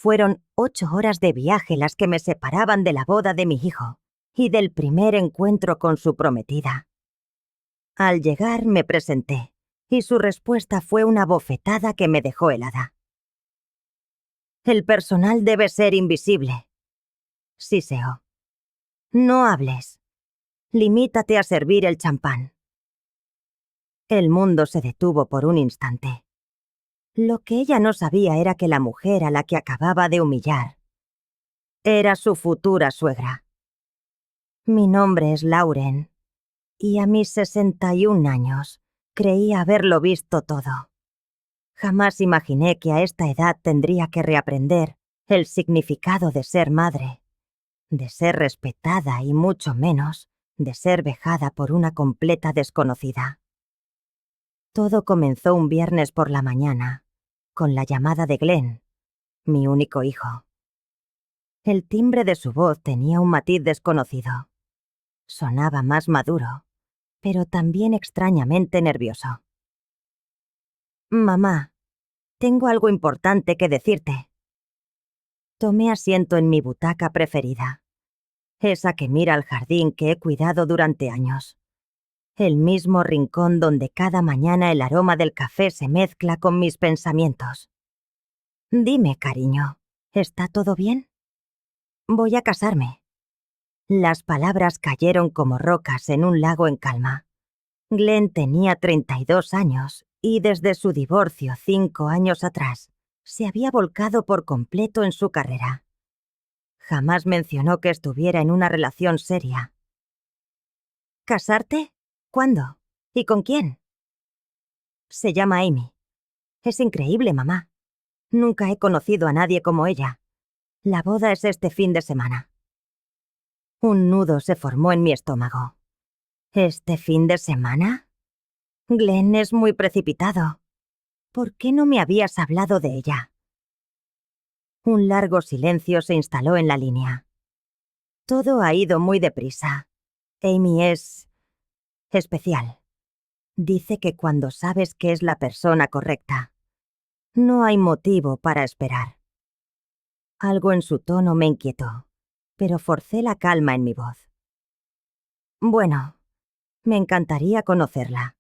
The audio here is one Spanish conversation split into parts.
Fueron 8 horas de viaje las que me separaban de la boda de mi hijo y del primer encuentro con su prometida. Al llegar me presenté, y su respuesta fue una bofetada que me dejó helada. «El personal debe ser invisible», siseó. «No hables. Limítate a servir el champán». El mundo se detuvo por un instante. Lo que ella no sabía era que la mujer a la que acababa de humillar era su futura suegra. Mi nombre es Lauren, y a mis 61 años creía haberlo visto todo. Jamás imaginé que a esta edad tendría que reaprender el significado de ser madre, de ser respetada y mucho menos de ser vejada por una completa desconocida. Todo comenzó un viernes por la mañana, con la llamada de Glenn, mi único hijo. El timbre de su voz tenía un matiz desconocido. Sonaba más maduro, pero también extrañamente nervioso. «Mamá, tengo algo importante que decirte». Tomé asiento en mi butaca preferida, esa que mira al jardín que he cuidado durante años. El mismo rincón donde cada mañana el aroma del café se mezcla con mis pensamientos. «Dime, cariño, ¿está todo bien?» «Voy a casarme». Las palabras cayeron como rocas en un lago en calma. Glenn tenía 32 años y desde su divorcio 5 años atrás se había volcado por completo en su carrera. Jamás mencionó que estuviera en una relación seria. «¿Casarte? ¿Cuándo? ¿Y con quién?» «Se llama Amy. Es increíble, mamá. Nunca he conocido a nadie como ella. La boda es este fin de semana». Un nudo se formó en mi estómago. ¿Este fin de semana? Glenn es muy precipitado. ¿Por qué no me habías hablado de ella? Un largo silencio se instaló en la línea. Todo ha ido muy deprisa. Amy es especial. Dice que cuando sabes que es la persona correcta, no hay motivo para esperar. Algo en su tono me inquietó, pero forcé la calma en mi voz. «Bueno, me encantaría conocerla.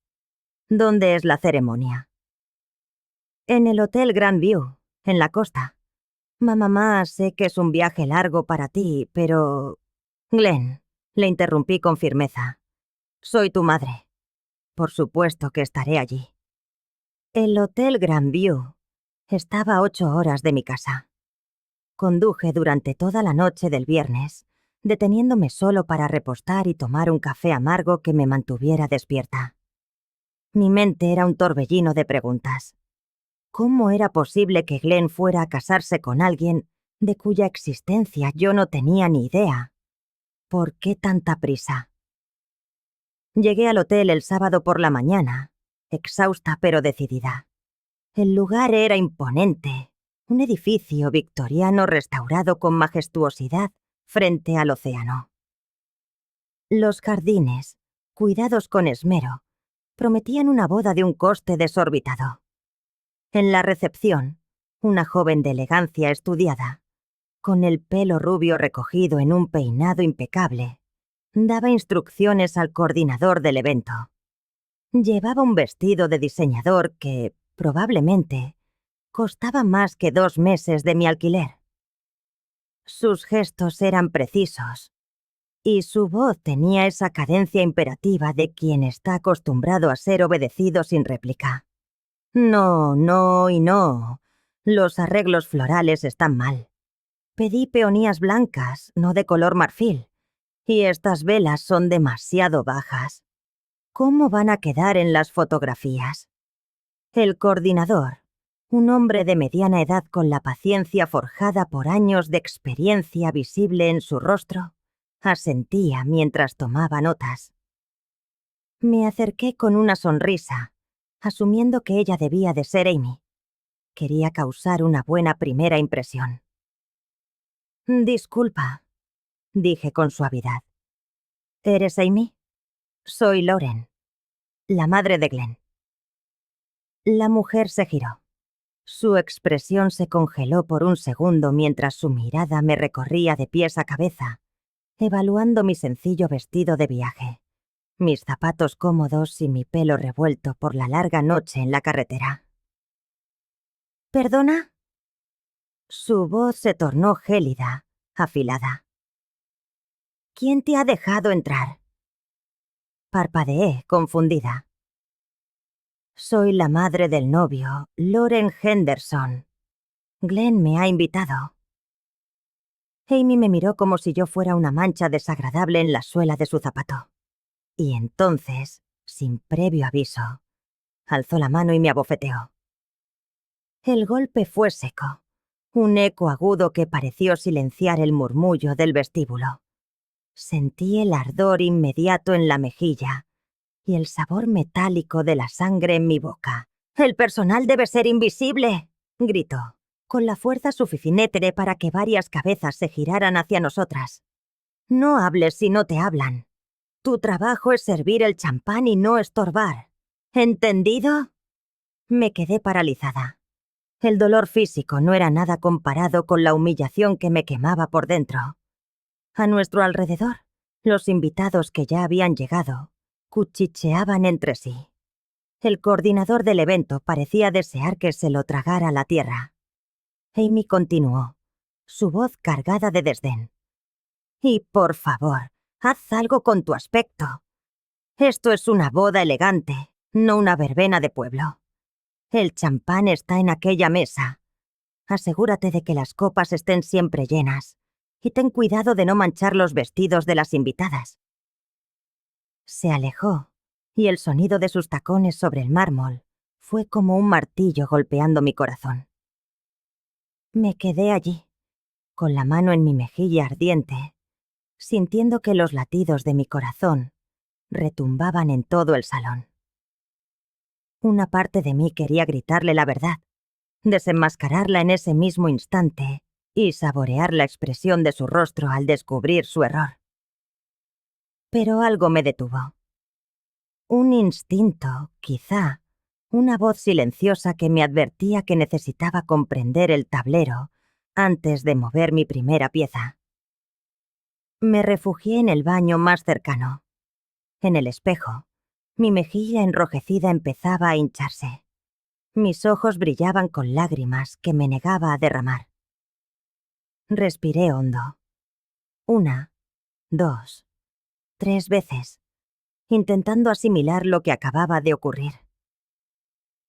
¿Dónde es la ceremonia?» «En el Hotel Grandview, en la costa». «Mamá, sé que es un viaje largo para ti, pero...» «Glenn», le interrumpí con firmeza. «Soy tu madre. Por supuesto que estaré allí». El Hotel Grandview estaba a 8 horas de mi casa. Conduje durante toda la noche del viernes, deteniéndome solo para repostar y tomar un café amargo que me mantuviera despierta. Mi mente era un torbellino de preguntas. ¿Cómo era posible que Glenn fuera a casarse con alguien de cuya existencia yo no tenía ni idea? ¿Por qué tanta prisa? Llegué al hotel el sábado por la mañana, exhausta pero decidida. El lugar era imponente, un edificio victoriano restaurado con majestuosidad frente al océano. Los jardines, cuidados con esmero, prometían una boda de un coste desorbitado. En la recepción, una joven de elegancia estudiada, con el pelo rubio recogido en un peinado impecable, daba instrucciones al coordinador del evento. Llevaba un vestido de diseñador que, probablemente, costaba más que 2 meses de mi alquiler. Sus gestos eran precisos, y su voz tenía esa cadencia imperativa de quien está acostumbrado a ser obedecido sin réplica. «No, no y no. Los arreglos florales están mal. Pedí peonías blancas, no de color marfil, y estas velas son demasiado bajas. ¿Cómo van a quedar en las fotografías?» El coordinador, un hombre de mediana edad con la paciencia forjada por años de experiencia visible en su rostro, asentía mientras tomaba notas. Me acerqué con una sonrisa, asumiendo que ella debía de ser Amy. Quería causar una buena primera impresión. «Disculpa», dije con suavidad. «¿Eres Amy?» «Soy Lauren, la madre de Glenn». La mujer se giró. Su expresión se congeló por un segundo mientras su mirada me recorría de pies a cabeza, evaluando mi sencillo vestido de viaje, mis zapatos cómodos y mi pelo revuelto por la larga noche en la carretera. ¿Perdona? Su voz se tornó gélida, afilada. ¿Quién te ha dejado entrar? Parpadeé, confundida. Soy la madre del novio, Loren Henderson. Glenn me ha invitado. Amy me miró como si yo fuera una mancha desagradable en la suela de su zapato. Y entonces, sin previo aviso, alzó la mano y me abofeteó. El golpe fue seco, un eco agudo que pareció silenciar el murmullo del vestíbulo. Sentí el ardor inmediato en la mejilla y el sabor metálico de la sangre en mi boca. «¡El personal debe ser invisible!», gritó, con la fuerza suficiente para que varias cabezas se giraran hacia nosotras. «No hables si no te hablan. Tu trabajo es servir el champán y no estorbar. ¿Entendido?». Me quedé paralizada. El dolor físico no era nada comparado con la humillación que me quemaba por dentro. A nuestro alrededor, los invitados que ya habían llegado cuchicheaban entre sí. El coordinador del evento parecía desear que se lo tragara la tierra. Amy continuó, su voz cargada de desdén. «Y por favor, haz algo con tu aspecto. Esto es una boda elegante, no una verbena de pueblo. El champán está en aquella mesa. Asegúrate de que las copas estén siempre llenas y ten cuidado de no manchar los vestidos de las invitadas». Se alejó, y el sonido de sus tacones sobre el mármol fue como un martillo golpeando mi corazón. Me quedé allí, con la mano en mi mejilla ardiente, sintiendo que los latidos de mi corazón retumbaban en todo el salón. Una parte de mí quería gritarle la verdad, desenmascararla en ese mismo instante y saborear la expresión de su rostro al descubrir su error. Pero algo me detuvo. Un instinto, quizá, una voz silenciosa que me advertía que necesitaba comprender el tablero antes de mover mi primera pieza. Me refugié en el baño más cercano. En el espejo, mi mejilla enrojecida empezaba a hincharse. Mis ojos brillaban con lágrimas que me negaba a derramar. Respiré hondo. 1, 2, 3 veces, intentando asimilar lo que acababa de ocurrir.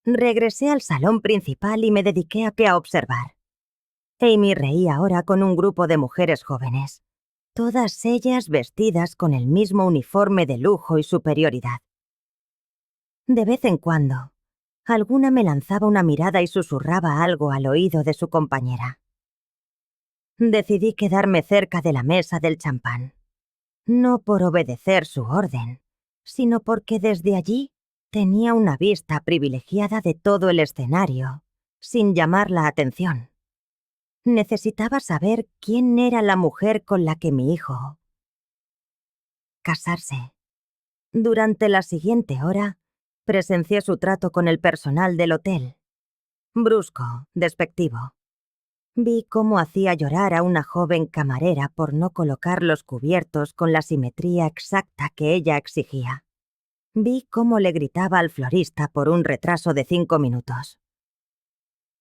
Regresé al salón principal y me dediqué a observar. Amy reía ahora con un grupo de mujeres jóvenes, todas ellas vestidas con el mismo uniforme de lujo y superioridad. De vez en cuando, alguna me lanzaba una mirada y susurraba algo al oído de su compañera. Decidí quedarme cerca de la mesa del champán, no por obedecer su orden, sino porque desde allí tenía una vista privilegiada de todo el escenario, sin llamar la atención. Necesitaba saber quién era la mujer con la que mi hijo casarse. Durante la siguiente hora, presencié su trato con el personal del hotel. Brusco, despectivo. Vi cómo hacía llorar a una joven camarera por no colocar los cubiertos con la simetría exacta que ella exigía. Vi cómo le gritaba al florista por un retraso de 5 minutos.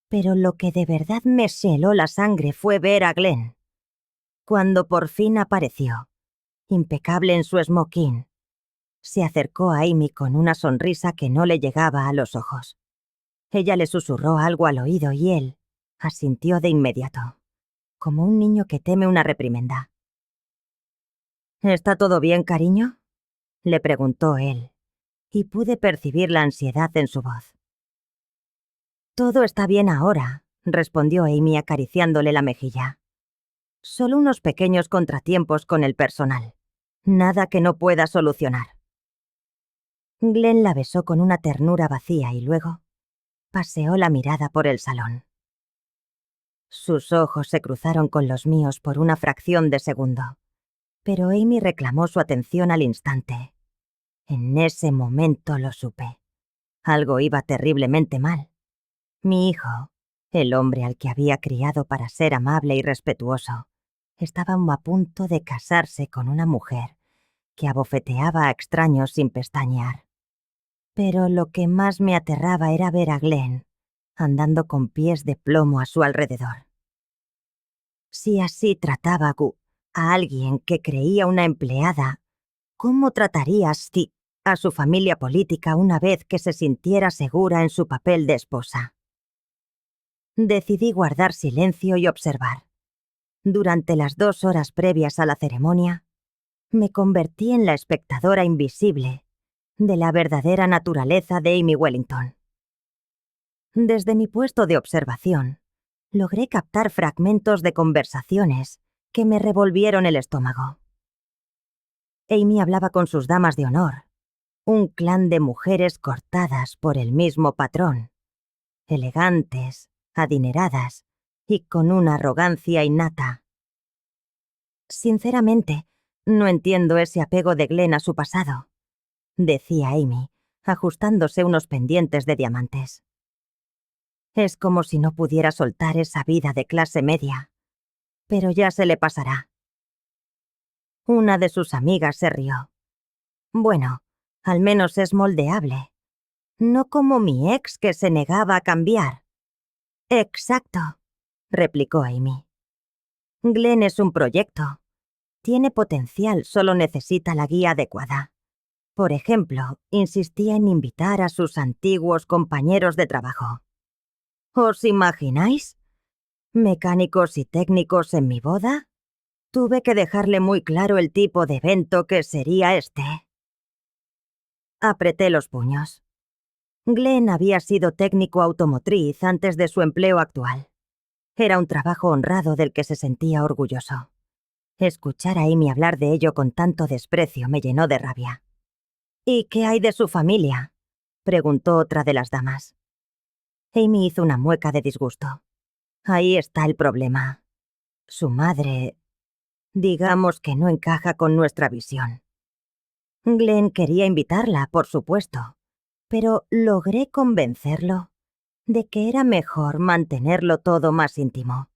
Pero lo que de verdad me heló la sangre fue ver a Glenn. Cuando por fin apareció, impecable en su smoking, se acercó a Amy con una sonrisa que no le llegaba a los ojos. Ella le susurró algo al oído y él asintió de inmediato, como un niño que teme una reprimenda. «¿Está todo bien, cariño?», le preguntó él, y pude percibir la ansiedad en su voz. «Todo está bien ahora», respondió Amy acariciándole la mejilla. «Solo unos pequeños contratiempos con el personal. Nada que no pueda solucionar». Glenn la besó con una ternura vacía y luego paseó la mirada por el salón. Sus ojos se cruzaron con los míos por una fracción de segundo, pero Amy reclamó su atención al instante. En ese momento lo supe. Algo iba terriblemente mal. Mi hijo El hombre al que había criado para ser amable y respetuoso estaba a punto de casarse con una mujer que abofeteaba a extraños sin pestañear. Pero lo que más me aterraba era ver a Glenn andando con pies de plomo a su alrededor. Si así trataba a alguien que creía una empleada, ¿cómo trataría Steve a su familia política una vez que se sintiera segura en su papel de esposa? Decidí guardar silencio y observar. Durante las 2 horas previas a la ceremonia, me convertí en la espectadora invisible de la verdadera naturaleza de Amy Wellington. Desde mi puesto de observación, logré captar fragmentos de conversaciones que me revolvieron el estómago. Amy hablaba con sus damas de honor, un clan de mujeres cortadas por el mismo patrón, elegantes, adineradas y con una arrogancia innata. Sinceramente, no entiendo ese apego de Glenn a su pasado, decía Amy, ajustándose unos pendientes de diamantes. Es como si no pudiera soltar esa vida de clase media, pero ya se le pasará. Una de sus amigas se rió. Bueno, al menos es moldeable. No como mi ex que se negaba a cambiar. Exacto, replicó Amy. Glenn es un proyecto. Tiene potencial, solo necesita la guía adecuada. Por ejemplo, insistía en invitar a sus antiguos compañeros de trabajo. ¿Os imagináis? ¿Mecánicos y técnicos en mi boda? Tuve que dejarle muy claro el tipo de evento que sería este. Apreté los puños. Glenn había sido técnico automotriz antes de su empleo actual. Era un trabajo honrado del que se sentía orgulloso. Escuchar a Amy hablar de ello con tanto desprecio me llenó de rabia. ¿Y qué hay de su familia?, preguntó otra de las damas. Amy hizo una mueca de disgusto. Ahí está el problema. Su madre, digamos que no encaja con nuestra visión. Glenn quería invitarla, por supuesto, pero logré convencerlo de que era mejor mantenerlo todo más íntimo.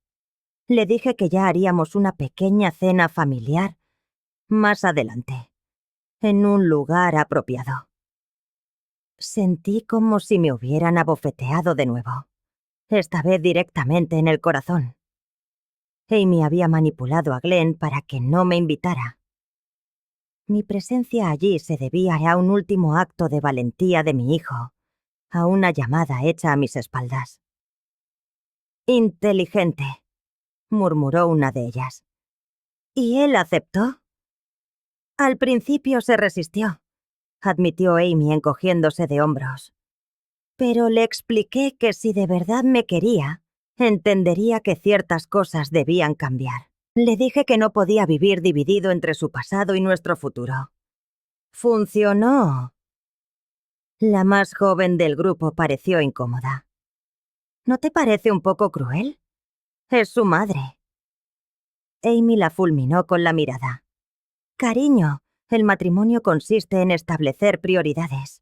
Le dije que ya haríamos una pequeña cena familiar más adelante, en un lugar apropiado. Sentí como si me hubieran abofeteado de nuevo, esta vez directamente en el corazón. Amy había manipulado a Glenn para que no me invitara. Mi presencia allí se debía a un último acto de valentía de mi hijo, a una llamada hecha a mis espaldas. Inteligente, murmuró una de ellas. ¿Y él aceptó? Al principio se resistió, admitió Amy encogiéndose de hombros. Pero le expliqué que si de verdad me quería, entendería que ciertas cosas debían cambiar. Le dije que no podía vivir dividido entre su pasado y nuestro futuro. Funcionó. La más joven del grupo pareció incómoda. ¿No te parece un poco cruel? Es su madre. Amy la fulminó con la mirada. Cariño, el matrimonio consiste en establecer prioridades.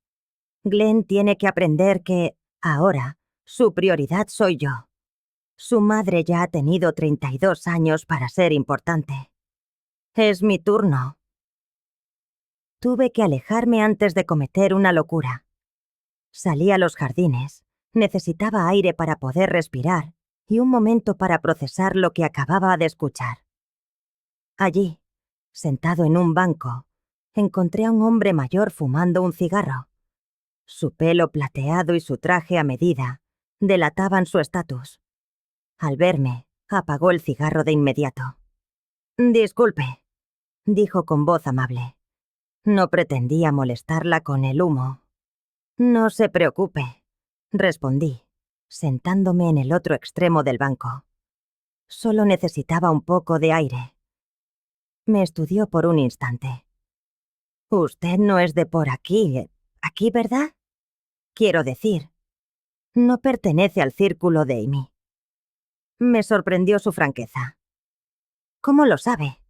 Glenn tiene que aprender que, ahora, su prioridad soy yo. Su madre ya ha tenido 32 años para ser importante. Es mi turno. Tuve que alejarme antes de cometer una locura. Salí a los jardines. Necesitaba aire para poder respirar y un momento para procesar lo que acababa de escuchar. Allí, sentado en un banco, encontré a un hombre mayor fumando un cigarro. Su pelo plateado y su traje a medida delataban su estatus. Al verme, apagó el cigarro de inmediato. «Disculpe», dijo con voz amable. No pretendía molestarla con el humo. «No se preocupe», respondí, sentándome en el otro extremo del banco. Solo necesitaba un poco de aire. Me estudió por un instante. «Usted no es de por aquí, ¿verdad? Quiero decir, no pertenece al círculo de Amy». Me sorprendió su franqueza. «¿Cómo lo sabe?»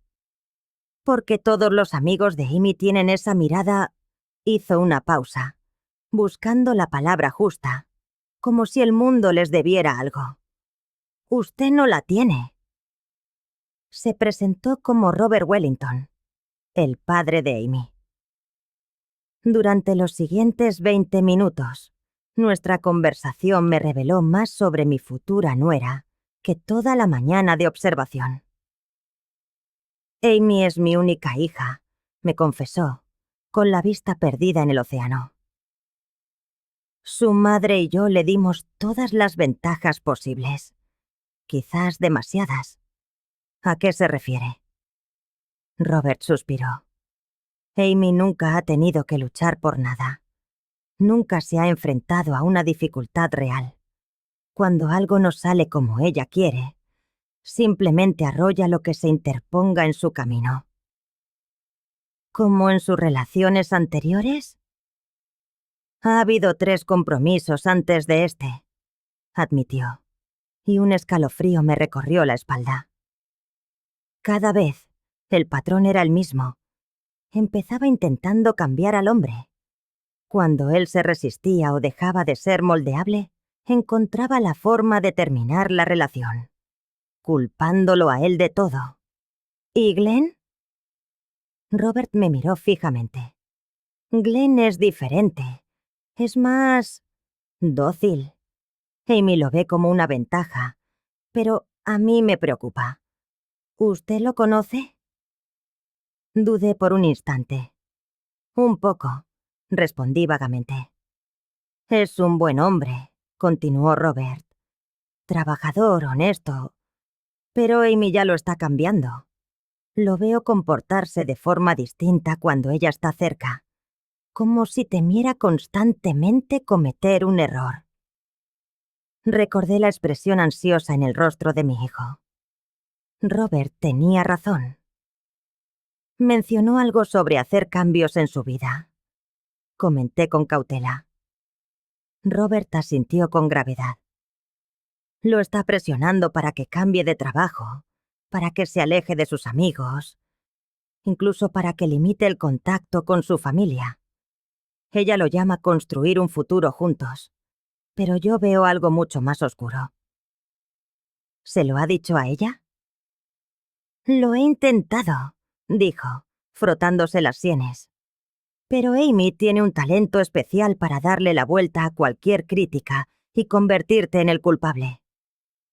«Porque todos los amigos de Amy tienen esa mirada». Hizo una pausa, buscando la palabra justa, como si el mundo les debiera algo. Usted no la tiene. Se presentó como Robert Wellington, el padre de Amy. Durante los siguientes 20 minutos, nuestra conversación me reveló más sobre mi futura nuera que toda la mañana de observación. Amy es mi única hija, me confesó, con la vista perdida en el océano. Su madre y yo le dimos todas las ventajas posibles, quizás demasiadas. ¿A qué se refiere? Robert suspiró. Amy nunca ha tenido que luchar por nada. Nunca se ha enfrentado a una dificultad real. Cuando algo no sale como ella quiere, simplemente arrolla lo que se interponga en su camino. ¿Como en sus relaciones anteriores? Ha habido 3 compromisos antes de este, admitió, y un escalofrío me recorrió la espalda. Cada vez, el patrón era el mismo. Empezaba intentando cambiar al hombre. Cuando él se resistía o dejaba de ser moldeable, encontraba la forma de terminar la relación, culpándolo a él de todo. ¿Y Glenn? Robert me miró fijamente. Glenn es diferente. Es más dócil. Amy lo ve como una ventaja, pero a mí me preocupa. ¿Usted lo conoce? Dudé por un instante. Un poco, respondí vagamente. Es un buen hombre, continuó Robert. Trabajador, honesto. Pero Amy ya lo está cambiando. Lo veo comportarse de forma distinta cuando ella está cerca, como si temiera constantemente cometer un error. Recordé la expresión ansiosa en el rostro de mi hijo. Robert tenía razón. Mencionó algo sobre hacer cambios en su vida. Comenté con cautela. Robert asintió con gravedad. Lo está presionando para que cambie de trabajo, para que se aleje de sus amigos, incluso para que limite el contacto con su familia. Ella lo llama construir un futuro juntos, pero yo veo algo mucho más oscuro. ¿Se lo ha dicho a ella? Lo he intentado, dijo, frotándose las sienes. Pero Amy tiene un talento especial para darle la vuelta a cualquier crítica y convertirte en el culpable.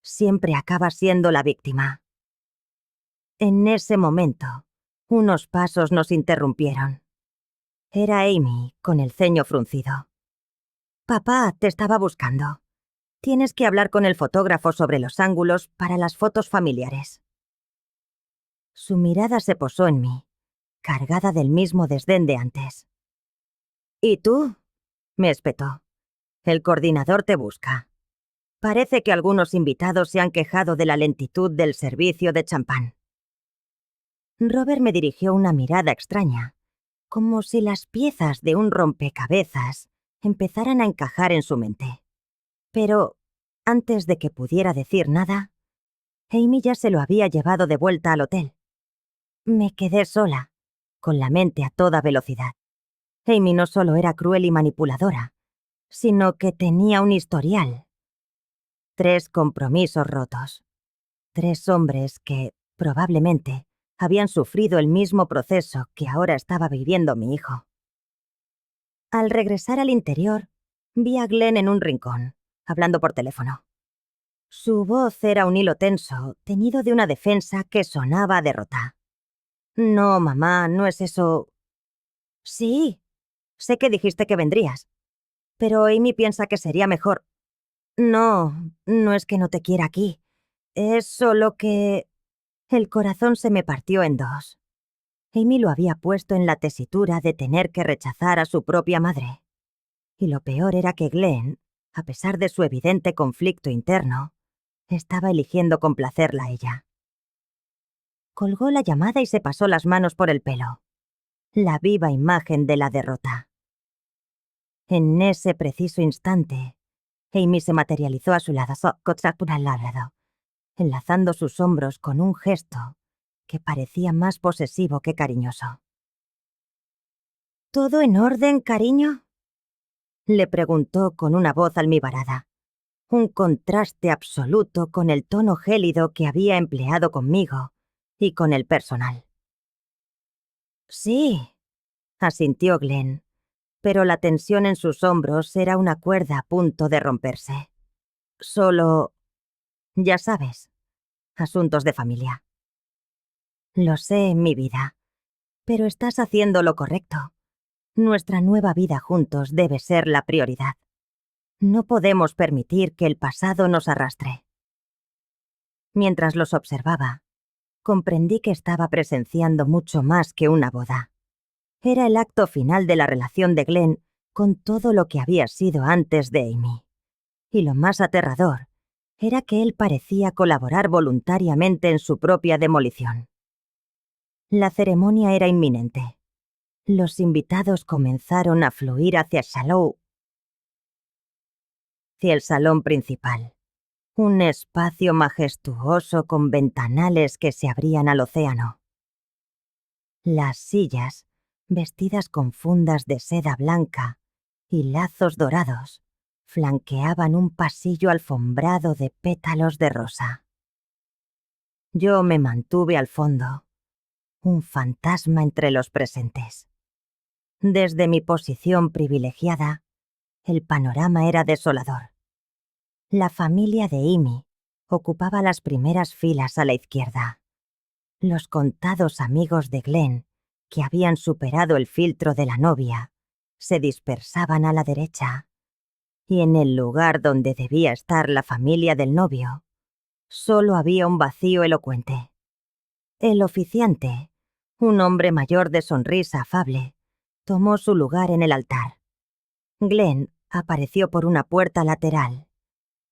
Siempre acaba siendo la víctima. En ese momento, unos pasos nos interrumpieron. Era Amy, con el ceño fruncido. Papá, te estaba buscando. Tienes que hablar con el fotógrafo sobre los ángulos para las fotos familiares. Su mirada se posó en mí, cargada del mismo desdén de antes. ¿Y tú? Me espetó. El coordinador te busca. Parece que algunos invitados se han quejado de la lentitud del servicio de champán. Robert me dirigió una mirada extraña, como si las piezas de un rompecabezas empezaran a encajar en su mente. Pero, antes de que pudiera decir nada, Amy ya se lo había llevado de vuelta al hotel. Me quedé sola, con la mente a toda velocidad. Amy no solo era cruel y manipuladora, sino que tenía un historial. 3 compromisos rotos. 3 hombres que, probablemente, habían sufrido el mismo proceso que ahora estaba viviendo mi hijo. Al regresar al interior, vi a Glenn en un rincón, hablando por teléfono. Su voz era un hilo tenso, teñido de una defensa que sonaba a derrota. No, mamá, no es eso. Sí, sé que dijiste que vendrías, pero Amy piensa que sería mejor. No, no es que no te quiera aquí. Es solo que... El corazón se me partió en 2. Amy lo había puesto en la tesitura de tener que rechazar a su propia madre. Y lo peor era que Glenn, a pesar de su evidente conflicto interno, estaba eligiendo complacerla a ella. Colgó la llamada y se pasó las manos por el pelo. La viva imagen de la derrota. En ese preciso instante, Amy se materializó a su lado, enlazando sus hombros con un gesto que parecía más posesivo que cariñoso. ¿Todo en orden, cariño?, le preguntó con una voz almibarada. un contraste absoluto con el tono gélido que había empleado conmigo y con el personal. Sí, asintió Glenn, pero la tensión en sus hombros era una cuerda a punto de romperse. Solo, ya sabes, asuntos de familia. Lo sé, mi vida, pero estás haciendo lo correcto. Nuestra nueva vida juntos debe ser la prioridad. No podemos permitir que el pasado nos arrastre. Mientras los observaba, comprendí que estaba presenciando mucho más que una boda. Era el acto final de la relación de Glenn con todo lo que había sido antes de Amy. Y lo más aterrador era que él parecía colaborar voluntariamente en su propia demolición. La ceremonia era inminente. Los invitados comenzaron a fluir hacia el salón principal. Un espacio majestuoso con ventanales que se abrían al océano. Las sillas, vestidas con fundas de seda blanca y lazos dorados, flanqueaban un pasillo alfombrado de pétalos de rosa. Yo me mantuve al fondo, un fantasma entre los presentes. Desde mi posición privilegiada, el panorama era desolador. La familia de Amy ocupaba las primeras filas a la izquierda. Los contados amigos de Glenn, que habían superado el filtro de la novia, se dispersaban a la derecha. Y en el lugar donde debía estar la familia del novio, solo había un vacío elocuente. El oficiante, un hombre mayor de sonrisa afable, tomó su lugar en el altar. Glenn apareció por una puerta lateral,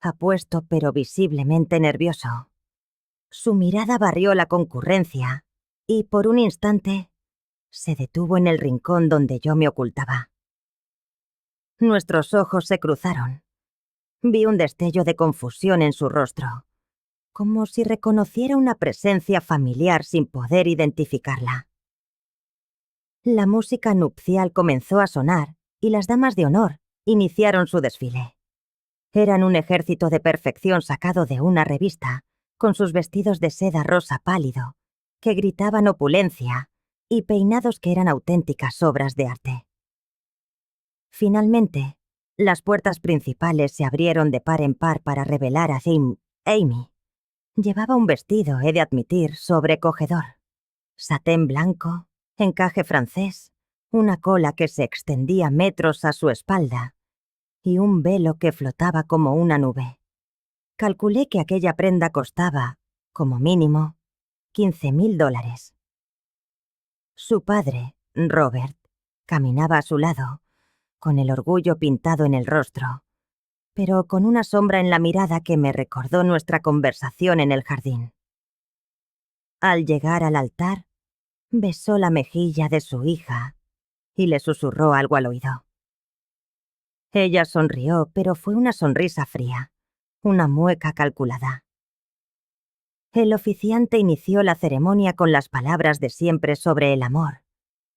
apuesto pero visiblemente nervioso. Su mirada barrió la concurrencia y, por un instante, se detuvo en el rincón donde yo me ocultaba. Nuestros ojos se cruzaron. Vi un destello de confusión en su rostro, como si reconociera una presencia familiar sin poder identificarla. La música nupcial comenzó a sonar y las damas de honor iniciaron su desfile. Eran un ejército de perfección sacado de una revista, con sus vestidos de seda rosa pálido, que gritaban opulencia, y peinados que eran auténticas obras de arte. Finalmente, las puertas principales se abrieron de par en par para revelar a Amy. Llevaba un vestido, he de admitir, sobrecogedor. Satén blanco, encaje francés, una cola que se extendía metros a su espalda y un velo que flotaba como una nube. Calculé que aquella prenda costaba, como mínimo, $15,000. Su padre, Robert, caminaba a su lado, con el orgullo pintado en el rostro, pero con una sombra en la mirada que me recordó nuestra conversación en el jardín. Al llegar al altar, besó la mejilla de su hija y le susurró algo al oído. Ella sonrió, pero fue una sonrisa fría, una mueca calculada. El oficiante inició la ceremonia con las palabras de siempre sobre el amor,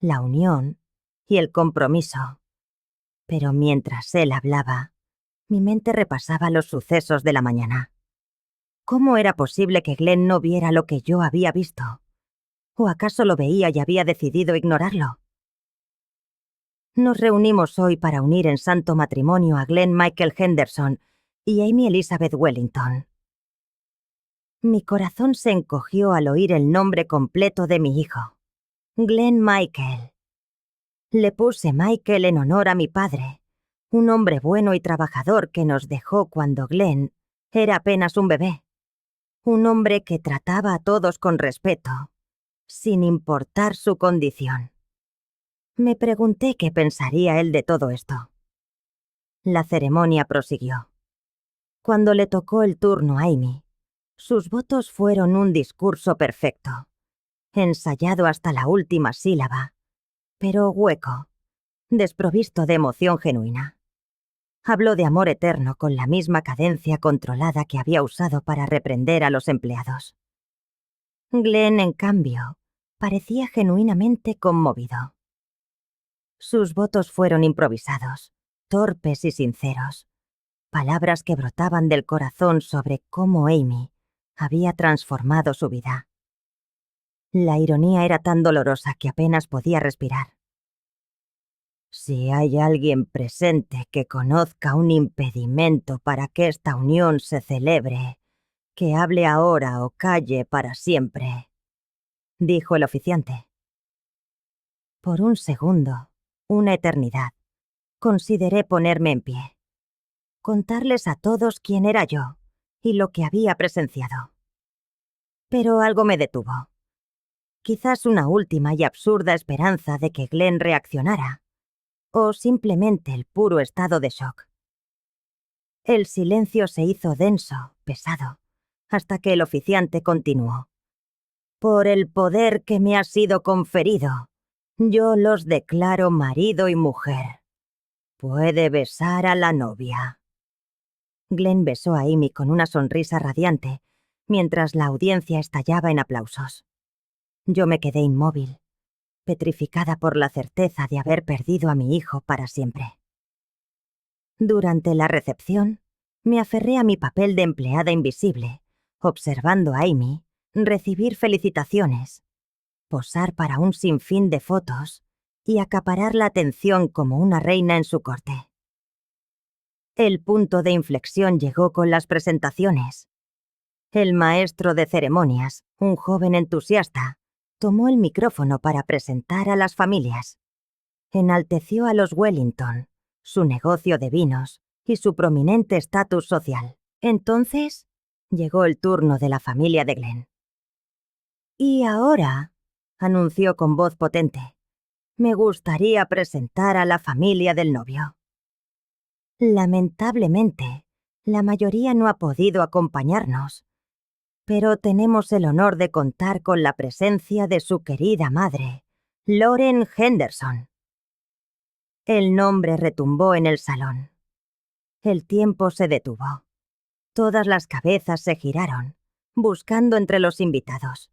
la unión y el compromiso. Pero mientras él hablaba, mi mente repasaba los sucesos de la mañana. ¿Cómo era posible que Glenn no viera lo que yo había visto? ¿O acaso lo veía y había decidido ignorarlo? Nos reunimos hoy para unir en santo matrimonio a Glenn Michael Henderson y Amy Elizabeth Wellington. Mi corazón se encogió al oír el nombre completo de mi hijo. Glenn Michael. Le puse Michael en honor a mi padre, un hombre bueno y trabajador que nos dejó cuando Glenn era apenas un bebé. Un hombre que trataba a todos con respeto, sin importar su condición. Me pregunté qué pensaría él de todo esto. La ceremonia prosiguió. Cuando le tocó el turno a Amy, sus votos fueron un discurso perfecto, ensayado hasta la última sílaba, pero hueco, desprovisto de emoción genuina. Habló de amor eterno con la misma cadencia controlada que había usado para reprender a los empleados. Glenn, en cambio, parecía genuinamente conmovido. Sus votos fueron improvisados, torpes y sinceros. palabras que brotaban del corazón sobre cómo Amy había transformado su vida. La ironía era tan dolorosa que apenas podía respirar. Si hay alguien presente que conozca un impedimento para que esta unión se celebre, que hable ahora o calle para siempre, dijo el oficiante. Por un segundo, una eternidad, consideré ponerme en pie, contarles a todos quién era yo y lo que había presenciado. Pero algo me detuvo. Quizás una última y absurda esperanza de que Glenn reaccionara, o simplemente el puro estado de shock. El silencio se hizo denso, pesado, hasta que el oficiante continuó. Por el poder que me ha sido conferido, yo los declaro marido y mujer. Puede besar a la novia. Glenn besó a Amy con una sonrisa radiante, mientras la audiencia estallaba en aplausos. Yo me quedé inmóvil, petrificada por la certeza de haber perdido a mi hijo para siempre. Durante la recepción, me aferré a mi papel de empleada invisible, observando a Amy recibir felicitaciones, posar para un sinfín de fotos y acaparar la atención como una reina en su corte. El punto de inflexión llegó con las presentaciones. El maestro de ceremonias, un joven entusiasta, tomó el micrófono para presentar a las familias. Enalteció a los Wellington, su negocio de vinos y su prominente estatus social. Entonces, llegó el turno de la familia de Glenn. Y ahora, anunció con voz potente, me gustaría presentar a la familia del novio. Lamentablemente, la mayoría no ha podido acompañarnos, pero tenemos el honor de contar con la presencia de su querida madre, Lauren Henderson. El nombre retumbó en el salón. El tiempo se detuvo. Todas las cabezas se giraron, buscando entre los invitados.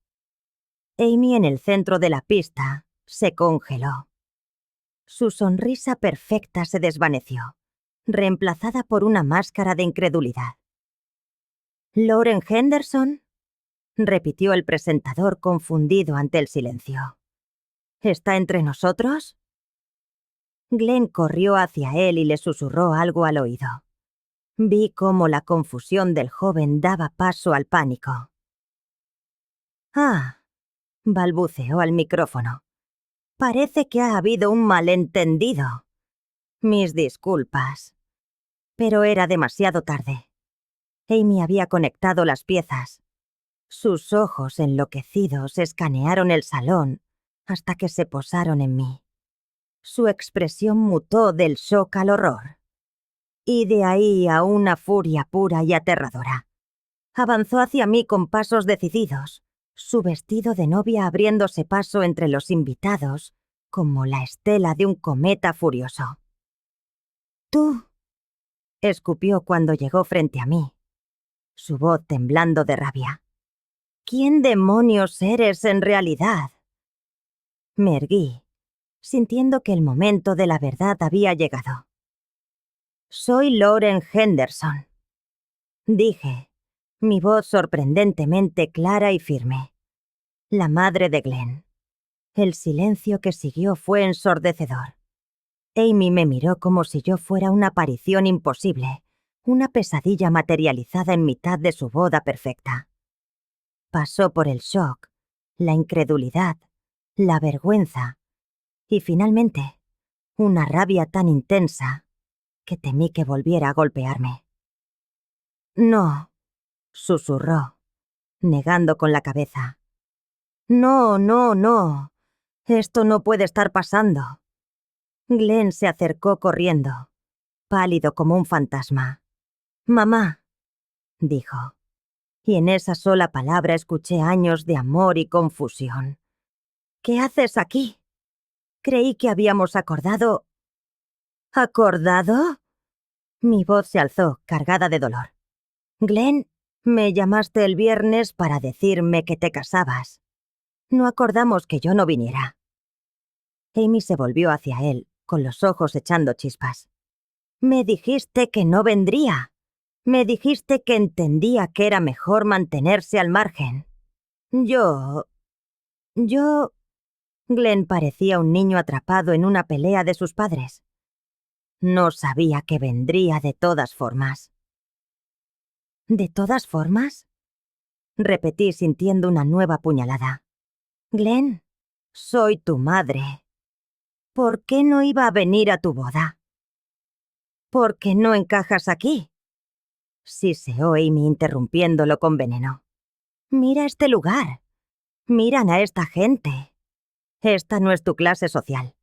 Amy, en el centro de la pista, se congeló. Su sonrisa perfecta se desvaneció, reemplazada por una máscara de incredulidad. «¿Lauren Henderson?», repitió el presentador confundido ante el silencio. «¿Está entre nosotros?». Glenn corrió hacia él y le susurró algo al oído. Vi cómo la confusión del joven daba paso al pánico. «Ah», balbuceó al micrófono. «Parece que ha habido un malentendido. Mis disculpas». Pero era demasiado tarde. Amy había conectado las piezas. Sus ojos enloquecidos escanearon el salón hasta que se posaron en mí. Su expresión mutó del shock al horror. Y de ahí a una furia pura y aterradora. Avanzó hacia mí con pasos decididos, su vestido de novia abriéndose paso entre los invitados como la estela de un cometa furioso. «Tú», escupió cuando llegó frente a mí, su voz temblando de rabia. «¿Quién demonios eres en realidad?». Me erguí, sintiendo que el momento de la verdad había llegado. «Soy Lauren Henderson», dije, mi voz sorprendentemente clara y firme. La madre de Glenn. El silencio que siguió fue ensordecedor. Amy me miró como si yo fuera una aparición imposible, una pesadilla materializada en mitad de su boda perfecta. Pasó por el shock, la incredulidad, la vergüenza y finalmente una rabia tan intensa que temí que volviera a golpearme. «No», susurró, negando con la cabeza. «No, no, no. Esto no puede estar pasando». Glenn se acercó corriendo, pálido como un fantasma. «Mamá», dijo, y en esa sola palabra escuché años de amor y confusión. «¿Qué haces aquí? Creí que habíamos acordado». «¿Acordado?». Mi voz se alzó, cargada de dolor. «Glenn, me llamaste el viernes para decirme que te casabas. No acordamos que yo no viniera». Amy se volvió hacia él, con los ojos echando chispas. «Me dijiste que no vendría». Me dijiste que entendía que era mejor mantenerse al margen. Yo... Glenn parecía un niño atrapado en una pelea de sus padres. No sabía que vendría de todas formas. ¿De todas formas? Repetí sintiendo una nueva puñalada. Glenn, soy tu madre. ¿Por qué no iba a venir a tu boda? ¿Por qué no encajas aquí? Siseó Amy interrumpiéndolo con veneno. Mira este lugar. Miran a esta gente. Esta no es tu clase social.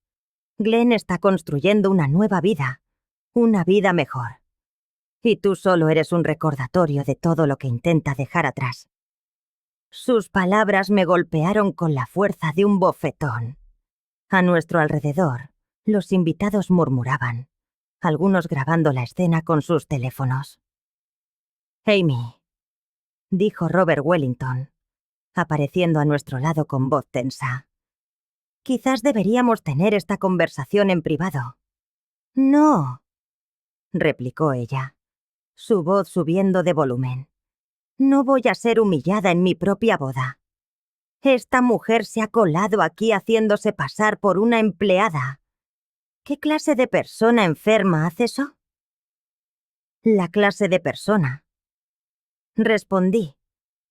Glenn está construyendo una nueva vida. Una vida mejor. Y tú solo eres un recordatorio de todo lo que intenta dejar atrás. Sus palabras me golpearon con la fuerza de un bofetón. A nuestro alrededor, los invitados murmuraban, algunos grabando la escena con sus teléfonos. Amy, dijo Robert Wellington, apareciendo a nuestro lado con voz tensa. Quizás deberíamos tener esta conversación en privado. No, replicó ella, su voz subiendo de volumen. No voy a ser humillada en mi propia boda. Esta mujer se ha colado aquí haciéndose pasar por una empleada. ¿Qué clase de persona enferma hace eso? La clase de persona, respondí,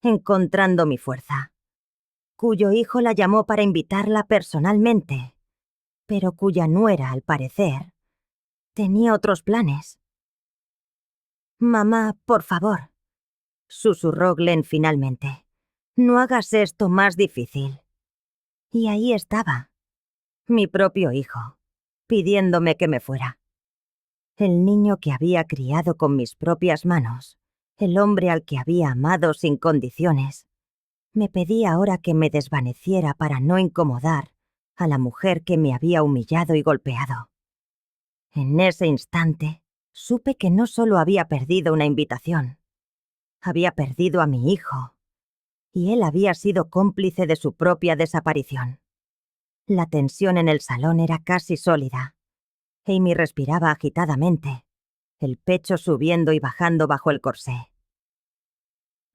encontrando mi fuerza, cuyo hijo la llamó para invitarla personalmente, pero cuya nuera, al parecer, tenía otros planes. Mamá, por favor, susurró Glenn finalmente. No hagas esto más difícil. Y ahí estaba, mi propio hijo, pidiéndome que me fuera. El niño que había criado con mis propias manos, el hombre al que había amado sin condiciones, me pedía ahora que me desvaneciera para no incomodar a la mujer que me había humillado y golpeado. En ese instante, supe que no solo había perdido una invitación, había perdido a mi hijo, y él había sido cómplice de su propia desaparición. La tensión en el salón era casi sólida. Amy respiraba agitadamente, el pecho subiendo y bajando bajo el corsé.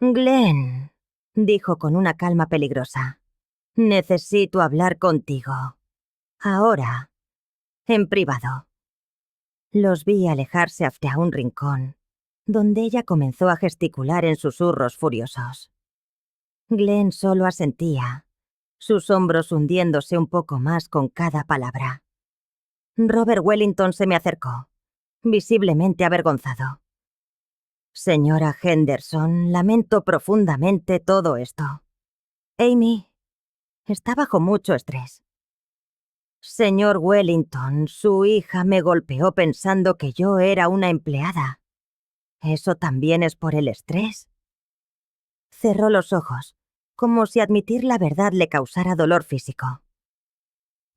Glenn, dijo con una calma peligrosa, necesito hablar contigo. Ahora, en privado. Los vi alejarse hacia un rincón, donde ella comenzó a gesticular en susurros furiosos. Glenn solo asentía, sus hombros hundiéndose un poco más con cada palabra. Robert Wellington se me acercó, visiblemente avergonzado. Señora Henderson, lamento profundamente todo esto. Amy está bajo mucho estrés. Señor Wellington, su hija me golpeó pensando que yo era una empleada. ¿Eso también es por el estrés? Cerró los ojos, como si admitir la verdad le causara dolor físico.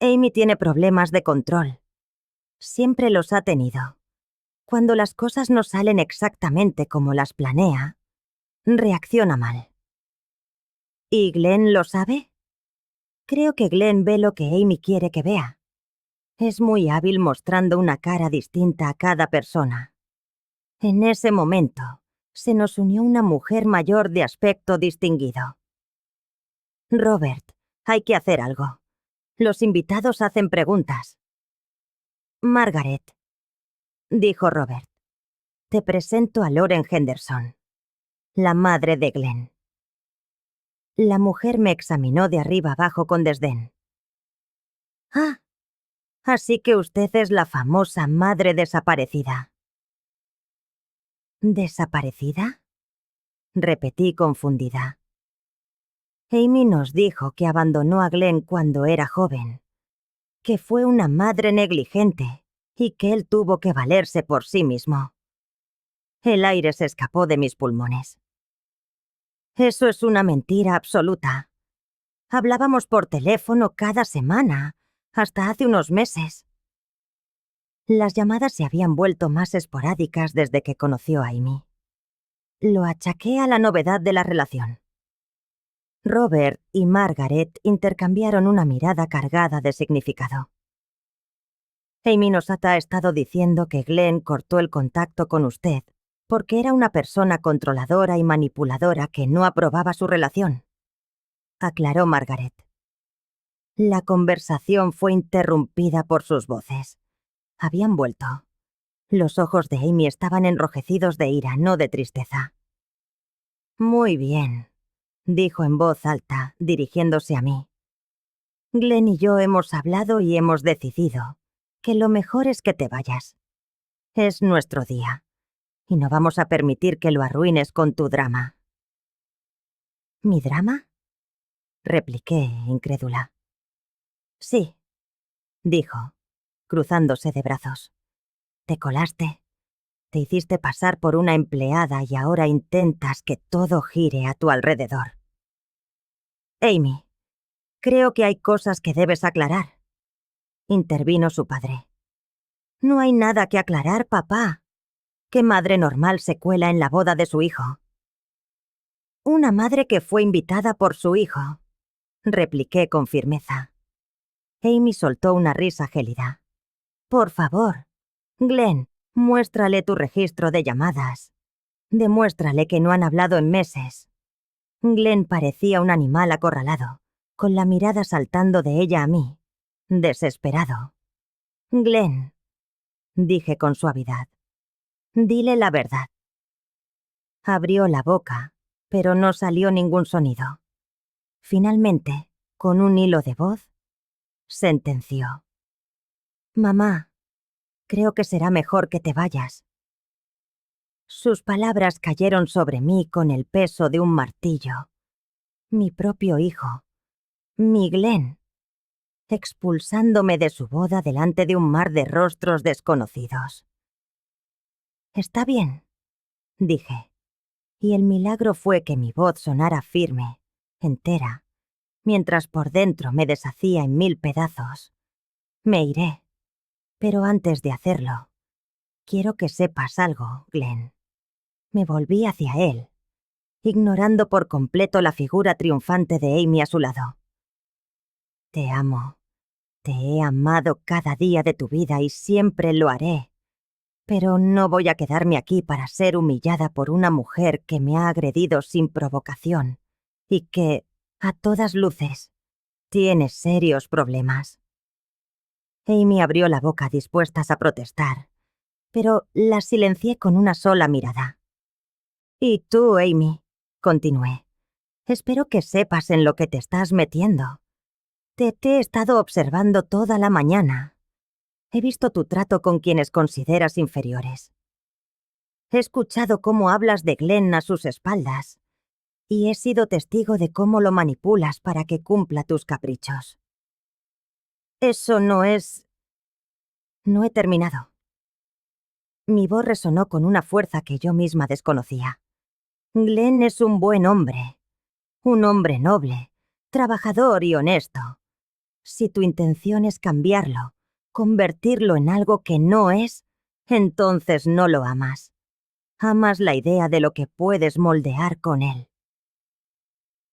Amy tiene problemas de control. Siempre los ha tenido. Cuando las cosas no salen exactamente como las planea, reacciona mal. ¿Y Glenn lo sabe? Creo que Glenn ve lo que Amy quiere que vea. Es muy hábil mostrando una cara distinta a cada persona. En ese momento, se nos unió una mujer mayor de aspecto distinguido. Robert, hay que hacer algo. Los invitados hacen preguntas. Margaret, dijo Robert, te presento a Lauren Henderson, la madre de Glenn. La mujer me examinó de arriba abajo con desdén. Ah, así que usted es la famosa madre desaparecida. ¿Desaparecida? Repetí confundida. Amy nos dijo que abandonó a Glenn cuando era joven, que fue una madre negligente y que él tuvo que valerse por sí mismo. El aire se escapó de mis pulmones. Eso es una mentira absoluta. Hablábamos por teléfono cada semana, hasta hace unos meses. Las llamadas se habían vuelto más esporádicas desde que conoció a Amy. Lo achaqué a la novedad de la relación. Robert y Margaret intercambiaron una mirada cargada de significado. Amy nos ha estado diciendo que Glenn cortó el contacto con usted porque era una persona controladora y manipuladora que no aprobaba su relación, aclaró Margaret. La conversación fue interrumpida por sus voces. Habían vuelto. Los ojos de Amy estaban enrojecidos de ira, no de tristeza. Muy bien, dijo en voz alta, dirigiéndose a mí. Glenn y yo hemos hablado y hemos decidido que lo mejor es que te vayas. Es nuestro día, y no vamos a permitir que lo arruines con tu drama. ¿Mi drama? Repliqué, incrédula. Sí, dijo, cruzándose de brazos. Te colaste. Te hiciste pasar por una empleada y ahora intentas que todo gire a tu alrededor. Amy, creo que hay cosas que debes aclarar, intervino su padre. No hay nada que aclarar, papá. ¿Qué madre normal se cuela en la boda de su hijo? Una madre que fue invitada por su hijo, repliqué con firmeza. Amy soltó una risa gélida. Por favor, Glenn, muéstrale tu registro de llamadas. Demuéstrale que no han hablado en meses. Glenn parecía un animal acorralado, con la mirada saltando de ella a mí, desesperado. Glenn, dije con suavidad, dile la verdad. Abrió la boca, pero no salió ningún sonido. Finalmente, con un hilo de voz, sentenció. Mamá, creo que será mejor que te vayas. Sus palabras cayeron sobre mí con el peso de un martillo. Mi propio hijo, mi Glenn, expulsándome de su boda delante de un mar de rostros desconocidos. Está bien, dije, y el milagro fue que mi voz sonara firme, entera, mientras por dentro me deshacía en 1000 pedazos. Me iré, pero antes de hacerlo, quiero que sepas algo, Glenn. Me volví hacia él, ignorando por completo la figura triunfante de Amy a su lado. Te amo. Te he amado cada día de tu vida y siempre lo haré. Pero no voy a quedarme aquí para ser humillada por una mujer que me ha agredido sin provocación y que, a todas luces, tiene serios problemas. Amy abrió la boca dispuestas a protestar, pero la silencié con una sola mirada. Y tú, Amy, continué, espero que sepas en lo que te estás metiendo. Te he estado observando toda la mañana. He visto tu trato con quienes consideras inferiores. He escuchado cómo hablas de Glenn a sus espaldas, y he sido testigo de cómo lo manipulas para que cumpla tus caprichos. Eso no es... No he terminado. Mi voz resonó con una fuerza que yo misma desconocía. Glenn es un buen hombre. Un hombre noble, trabajador y honesto. Si tu intención es cambiarlo, convertirlo en algo que no es, entonces no lo amas. Amas la idea de lo que puedes moldear con él.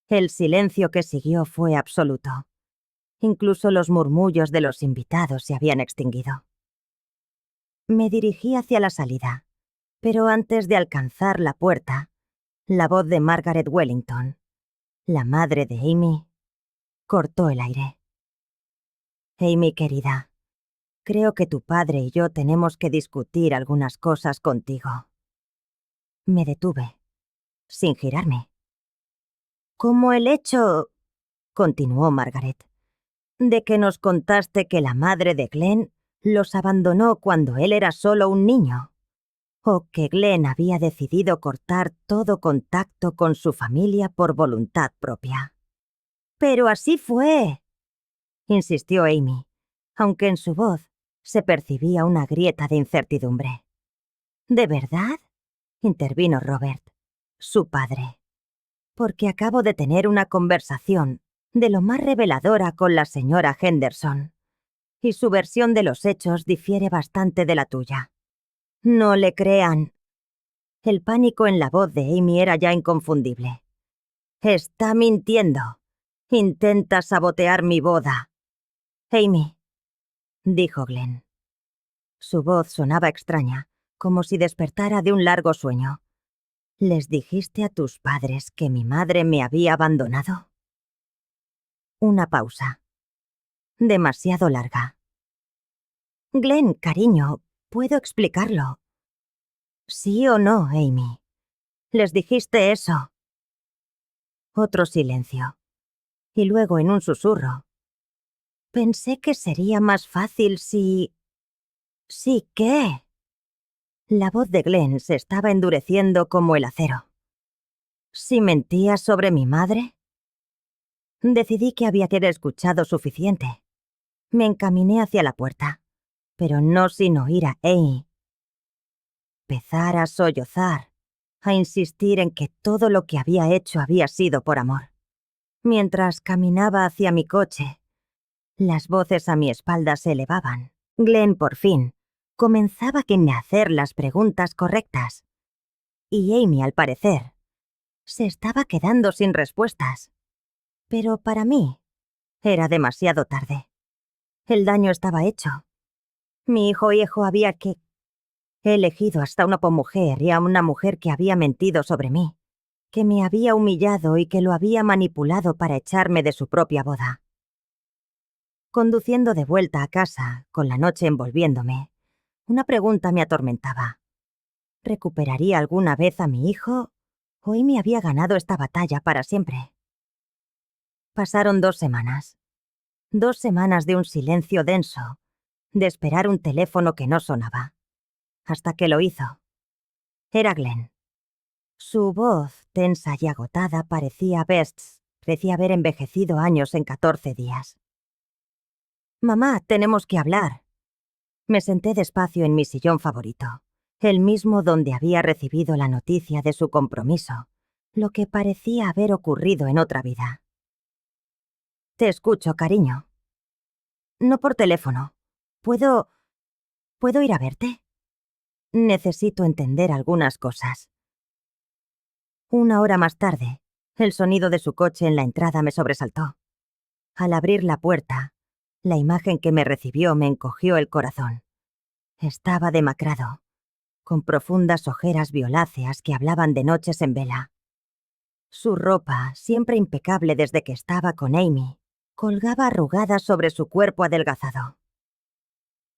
El silencio que siguió fue absoluto. Incluso los murmullos de los invitados se habían extinguido. Me dirigí hacia la salida, pero antes de alcanzar la puerta, la voz de Margaret Wellington, la madre de Amy, cortó el aire. Amy, querida, creo que tu padre y yo tenemos que discutir algunas cosas contigo. Me detuve, sin girarme. Como el hecho, continuó Margaret, de que nos contaste que la madre de Glenn los abandonó cuando él era solo un niño, o que Glenn había decidido cortar todo contacto con su familia por voluntad propia. Pero así fue, insistió Amy, aunque en su voz se percibía una grieta de incertidumbre. ¿De verdad? Intervino Robert, su padre. Porque acabo de tener una conversación de lo más reveladora con la señora Henderson, y su versión de los hechos difiere bastante de la tuya. No le crean. El pánico en la voz de Amy era ya inconfundible. Está mintiendo. Intenta sabotear mi boda. Amy, dijo Glenn. Su voz sonaba extraña, como si despertara de un largo sueño. ¿Les dijiste a tus padres que mi madre me había abandonado? Una pausa. Demasiado larga. Glenn, cariño, puedo explicarlo. ¿Sí o no, Amy? ¿Les dijiste eso? Otro silencio. Y luego en un susurro. Pensé que sería más fácil si... ¿Sí qué? La voz de Glenn se estaba endureciendo como el acero. ¿Si mentías sobre mi madre? Decidí que había que haber escuchado suficiente. Me encaminé hacia la puerta, pero no sin oír a Amy. Empezar a sollozar, a insistir en que todo lo que había hecho había sido por amor. Mientras caminaba hacia mi coche, las voces a mi espalda se elevaban. Glenn, por fin, comenzaba a hacer las preguntas correctas. Y Amy, al parecer, se estaba quedando sin respuestas. Pero para mí, era demasiado tarde. El daño estaba hecho. Mi hijo había que... He elegido hasta una mujer y a una mujer que había mentido sobre mí, que me había humillado y que lo había manipulado para echarme de su propia boda. Conduciendo de vuelta a casa, con la noche envolviéndome, una pregunta me atormentaba. ¿Recuperaría alguna vez a mi hijo? ¿O me había ganado esta batalla para siempre? Pasaron 2 semanas. 2 semanas de un silencio denso, de esperar un teléfono que no sonaba. Hasta que lo hizo. Era Glenn. Su voz, tensa y agotada, parecía haber envejecido años en 14 días. «Mamá, tenemos que hablar». Me senté despacio en mi sillón favorito, el mismo donde había recibido la noticia de su compromiso, lo que parecía haber ocurrido en otra vida. «Te escucho, cariño». «No por teléfono. ¿Puedo ir a verte? Necesito entender algunas cosas». 1 hora más tarde, el sonido de su coche en la entrada me sobresaltó. Al abrir la puerta, la imagen que me recibió me encogió el corazón. Estaba demacrado, con profundas ojeras violáceas que hablaban de noches en vela. Su ropa, siempre impecable desde que estaba con Amy, colgaba arrugada sobre su cuerpo adelgazado.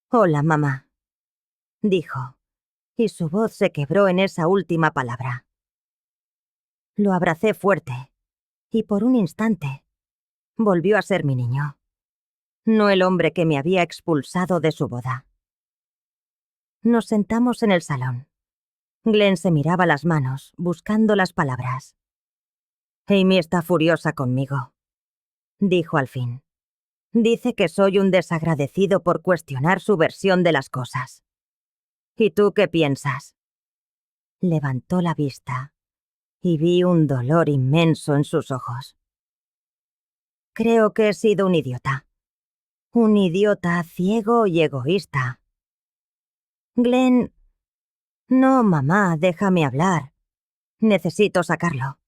«Hola, mamá», dijo, y su voz se quebró en esa última palabra. Lo abracé fuerte, y por un instante, volvió a ser mi niño, no el hombre que me había expulsado de su boda. Nos sentamos en el salón. Glenn se miraba las manos, buscando las palabras. «Amy está furiosa conmigo», dijo al fin. «Dice que soy un desagradecido por cuestionar su versión de las cosas. ¿Y tú qué piensas?» Levantó la vista y vi un dolor inmenso en sus ojos. «Creo que he sido un idiota. Un idiota ciego y egoísta». Glenn... «No, mamá, déjame hablar. Necesito sacarlo».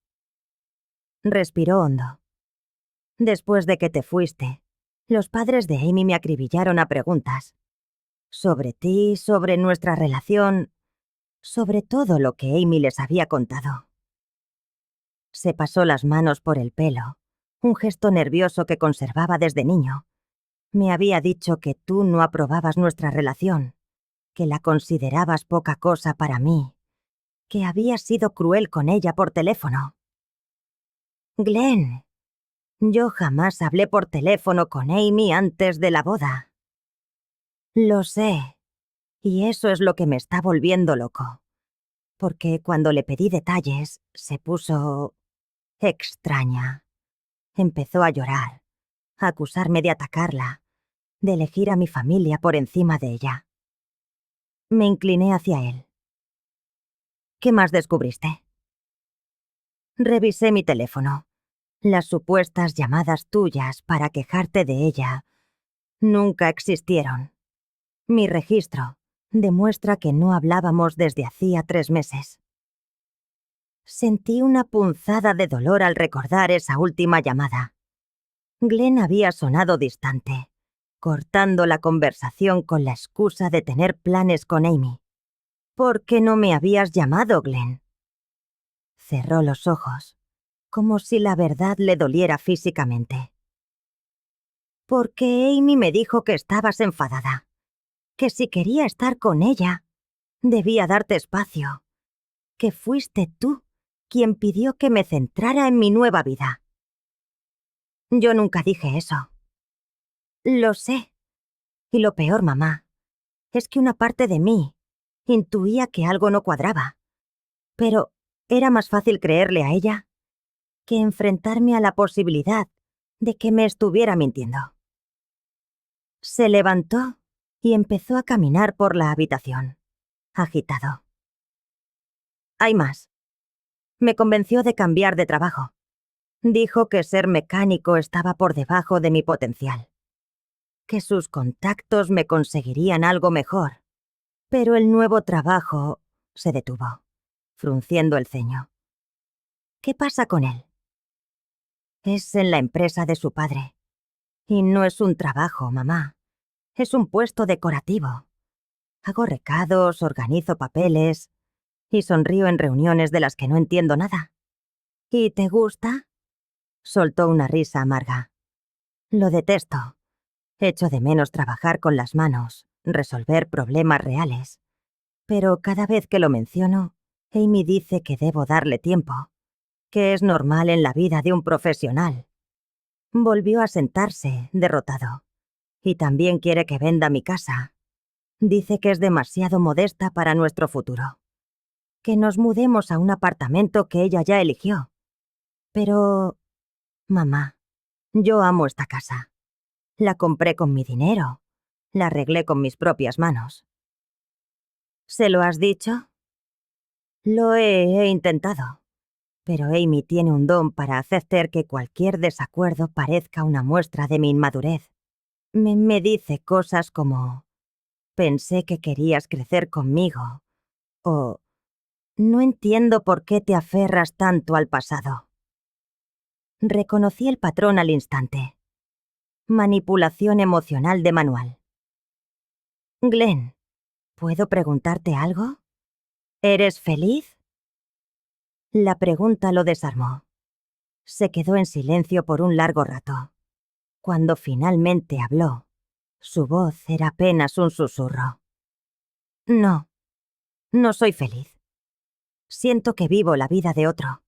Respiró hondo. «Después de que te fuiste, los padres de Amy me acribillaron a preguntas. Sobre ti, sobre nuestra relación, sobre todo lo que Amy les había contado». Se pasó las manos por el pelo, un gesto nervioso que conservaba desde niño. «Me había dicho que tú no aprobabas nuestra relación, que la considerabas poca cosa para mí, que habías sido cruel con ella por teléfono». «Glenn, yo jamás hablé por teléfono con Amy antes de la boda». «Lo sé, y eso es lo que me está volviendo loco. Porque cuando le pedí detalles, se puso... extraña. Empezó a llorar, a acusarme de atacarla, de elegir a mi familia por encima de ella». Me incliné hacia él. «¿Qué más descubriste?» Revisé mi teléfono. Las supuestas llamadas tuyas para quejarte de ella nunca existieron. Mi registro demuestra que no hablábamos desde hacía 3 meses. Sentí una punzada de dolor al recordar esa última llamada. Glenn había sonado distante, cortando la conversación con la excusa de tener planes con Amy. ¿Por qué no me habías llamado, Glenn? Cerró los ojos, como si la verdad le doliera físicamente. Porque Amy me dijo que estabas enfadada, que si quería estar con ella, debía darte espacio, que fuiste tú quien pidió que me centrara en mi nueva vida. Yo nunca dije eso. Lo sé. Y lo peor, mamá, es que una parte de mí intuía que algo no cuadraba. Pero era más fácil creerle a ella que enfrentarme a la posibilidad de que me estuviera mintiendo. Se levantó y empezó a caminar por la habitación, agitado. Hay más. Me convenció de cambiar de trabajo. Dijo que ser mecánico estaba por debajo de mi potencial, que sus contactos me conseguirían algo mejor. Pero el nuevo trabajo se detuvo, frunciendo el ceño. ¿Qué pasa con él? Es en la empresa de su padre. Y no es un trabajo, mamá. Es un puesto decorativo. Hago recados, organizo papeles y sonrío en reuniones de las que no entiendo nada. ¿Y te gusta? Soltó una risa amarga. Lo detesto. Echo de menos trabajar con las manos, resolver problemas reales. Pero cada vez que lo menciono, Amy dice que debo darle tiempo, que es normal en la vida de un profesional. Volvió a sentarse, derrotado. Y también quiere que venda mi casa. Dice que es demasiado modesta para nuestro futuro. Que nos mudemos a un apartamento que ella ya eligió. Pero, mamá, yo amo esta casa. La compré con mi dinero. La arreglé con mis propias manos. ¿Se lo has dicho? Lo he intentado. Pero Amy tiene un don para hacer que cualquier desacuerdo parezca una muestra de mi inmadurez. Me dice cosas como: pensé que querías crecer conmigo. O: no entiendo por qué te aferras tanto al pasado. Reconocí el patrón al instante. Manipulación emocional de manual. Glenn, ¿puedo preguntarte algo? ¿Eres feliz? La pregunta lo desarmó. Se quedó en silencio por un largo rato. Cuando finalmente habló, su voz era apenas un susurro. No, no soy feliz. Siento que vivo la vida de otro.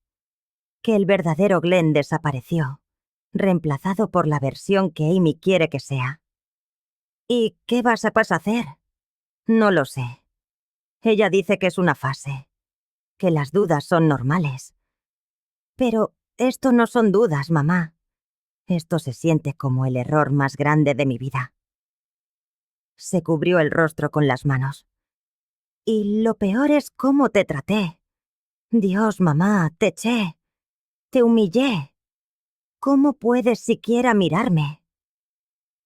Que el verdadero Glenn desapareció, reemplazado por la versión que Amy quiere que sea. ¿Y qué vas a hacer? No lo sé. Ella dice que es una fase, que las dudas son normales. Pero esto no son dudas, mamá. Esto se siente como el error más grande de mi vida. Se cubrió el rostro con las manos. Y lo peor es cómo te traté. Dios, mamá, te eché. Te humillé. ¿Cómo puedes siquiera mirarme?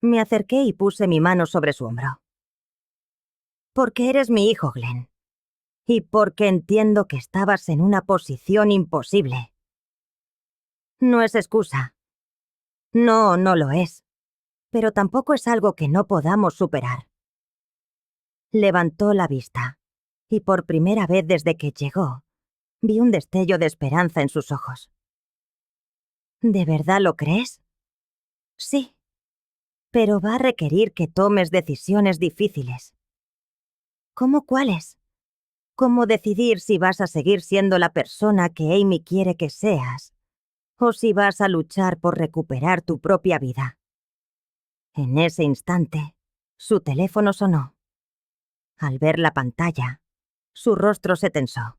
Me acerqué y puse mi mano sobre su hombro. Porque eres mi hijo, Glenn. Y porque entiendo que estabas en una posición imposible. No es excusa. No, no lo es. Pero tampoco es algo que no podamos superar. Levantó la vista, y por primera vez desde que llegó, vi un destello de esperanza en sus ojos. ¿De verdad lo crees? Sí. Pero va a requerir que tomes decisiones difíciles. ¿Cómo cuáles? ¿Cómo decidir si vas a seguir siendo la persona que Amy quiere que seas, o si vas a luchar por recuperar tu propia vida? En ese instante, su teléfono sonó. Al ver la pantalla, su rostro se tensó.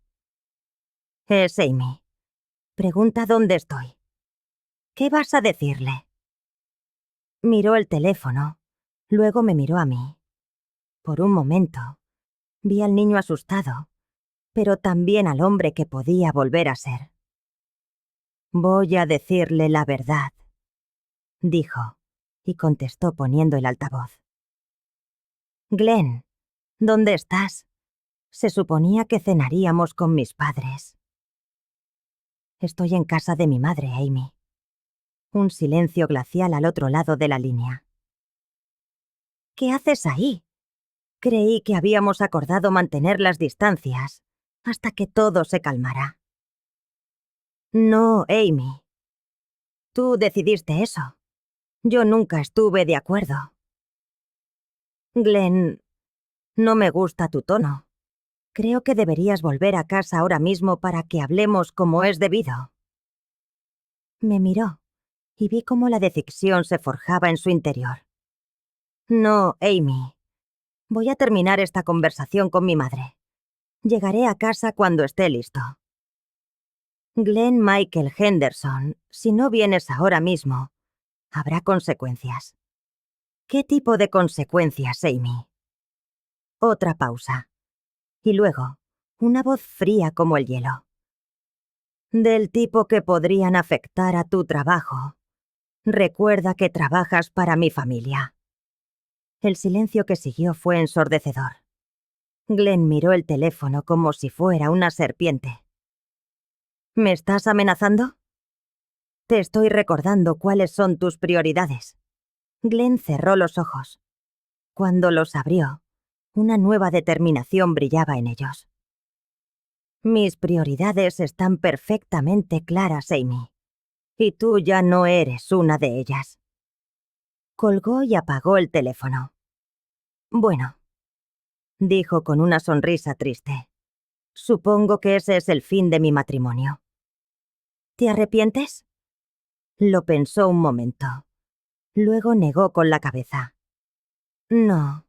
Es Amy. Pregunta dónde estoy. ¿Qué vas a decirle? Miró el teléfono, luego me miró a mí. Por un momento, vi al niño asustado, pero también al hombre que podía volver a ser. Voy a decirle la verdad, dijo, y contestó poniendo el altavoz. Glenn, ¿dónde estás? Se suponía que cenaríamos con mis padres. Estoy en casa de mi madre, Amy. Un silencio glacial al otro lado de la línea. ¿Qué haces ahí? Creí que habíamos acordado mantener las distancias hasta que todo se calmara. No, Amy. Tú decidiste eso. Yo nunca estuve de acuerdo. Glenn, no me gusta tu tono. Creo que deberías volver a casa ahora mismo para que hablemos como es debido. Me miró y vi cómo la decisión se forjaba en su interior. No, Amy. Voy a terminar esta conversación con mi madre. Llegaré a casa cuando esté listo. Glenn Michael Henderson, si no vienes ahora mismo, habrá consecuencias. ¿Qué tipo de consecuencias, Amy? Otra pausa. Y luego, una voz fría como el hielo. Del tipo que podrían afectar a tu trabajo. Recuerda que trabajas para mi familia. El silencio que siguió fue ensordecedor. Glenn miró el teléfono como si fuera una serpiente. ¿Me estás amenazando? Te estoy recordando cuáles son tus prioridades. Glenn cerró los ojos. Cuando los abrió, una nueva determinación brillaba en ellos. Mis prioridades están perfectamente claras, Amy. Y tú ya no eres una de ellas. Colgó y apagó el teléfono. Bueno, dijo con una sonrisa triste. Supongo que ese es el fin de mi matrimonio. ¿Te arrepientes? Lo pensó un momento. Luego negó con la cabeza. No,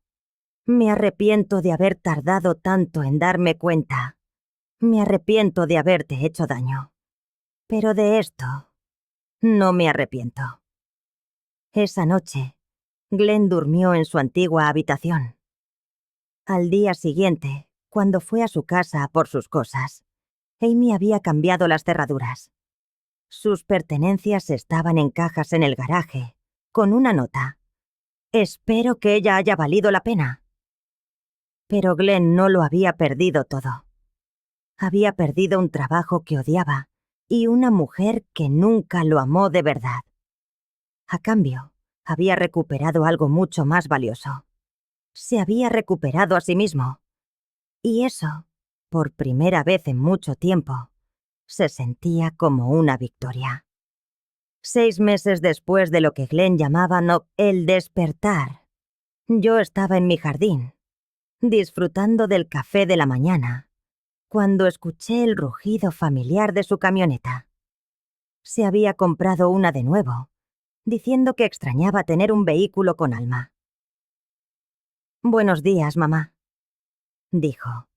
me arrepiento de haber tardado tanto en darme cuenta. Me arrepiento de haberte hecho daño. Pero de esto, no me arrepiento. Esa noche, Glenn durmió en su antigua habitación. Al día siguiente, cuando fue a su casa por sus cosas, Amy había cambiado las cerraduras. Sus pertenencias estaban en cajas en el garaje, con una nota. Espero que ella haya valido la pena. Pero Glenn no lo había perdido todo. Había perdido un trabajo que odiaba y una mujer que nunca lo amó de verdad. A cambio, había recuperado algo mucho más valioso. Se había recuperado a sí mismo. Y eso, por primera vez en mucho tiempo, se sentía como una victoria. 6 meses después de lo que Glenn llamaba el despertar, yo estaba en mi jardín, disfrutando del café de la mañana, cuando escuché el rugido familiar de su camioneta. Se había comprado una de nuevo, diciendo que extrañaba tener un vehículo con alma. «Buenos días, mamá», dijo,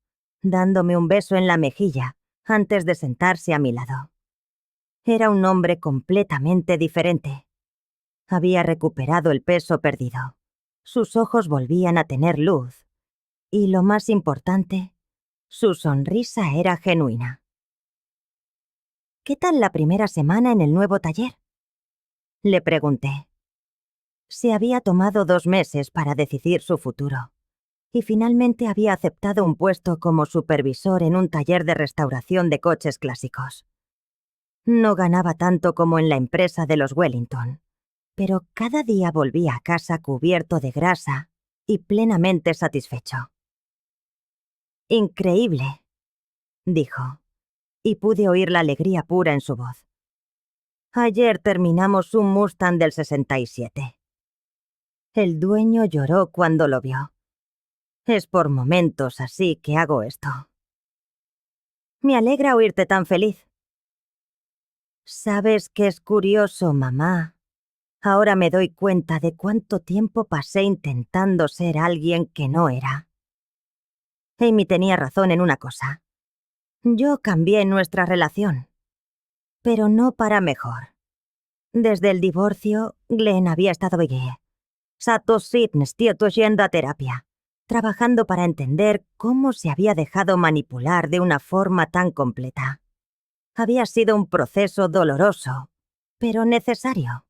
dándome un beso en la mejilla antes de sentarse a mi lado. Era un hombre completamente diferente. Había recuperado el peso perdido. Sus ojos volvían a tener luz. Y lo más importante, su sonrisa era genuina. «¿Qué tal la primera semana en el nuevo taller?», le pregunté. Se había tomado 2 meses para decidir su futuro. Y finalmente había aceptado un puesto como supervisor en un taller de restauración de coches clásicos. No ganaba tanto como en la empresa de los Wellington, pero cada día volvía a casa cubierto de grasa y plenamente satisfecho. «Increíble», dijo, y pude oír la alegría pura en su voz. «Ayer terminamos un Mustang del 67. El dueño lloró cuando lo vio. Es por momentos así que hago esto». «Me alegra oírte tan feliz». «¿Sabes qué es curioso, mamá? Ahora me doy cuenta de cuánto tiempo pasé intentando ser alguien que no era». Amy tenía razón en una cosa. Yo cambié nuestra relación, pero no para mejor. Desde el divorcio, Glenn había estado yendo a terapia, trabajando para entender cómo se había dejado manipular de una forma tan completa. Había sido un proceso doloroso, pero necesario.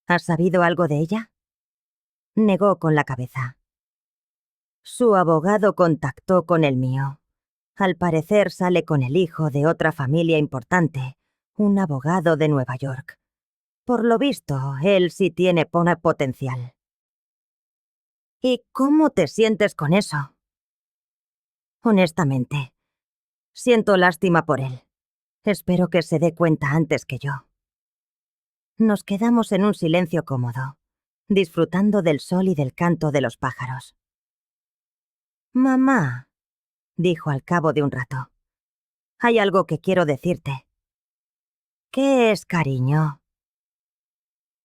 ¿Has sabido algo de ella? Negó con la cabeza. Su abogado contactó con el mío. Al parecer sale con el hijo de otra familia importante, un abogado de Nueva York. Por lo visto, él sí tiene potencial. ¿Y cómo te sientes con eso? Honestamente, siento lástima por él. Espero que se dé cuenta antes que yo. Nos quedamos en un silencio cómodo, disfrutando del sol y del canto de los pájaros. Mamá, dijo al cabo de un rato, hay algo que quiero decirte. ¿Qué es, cariño?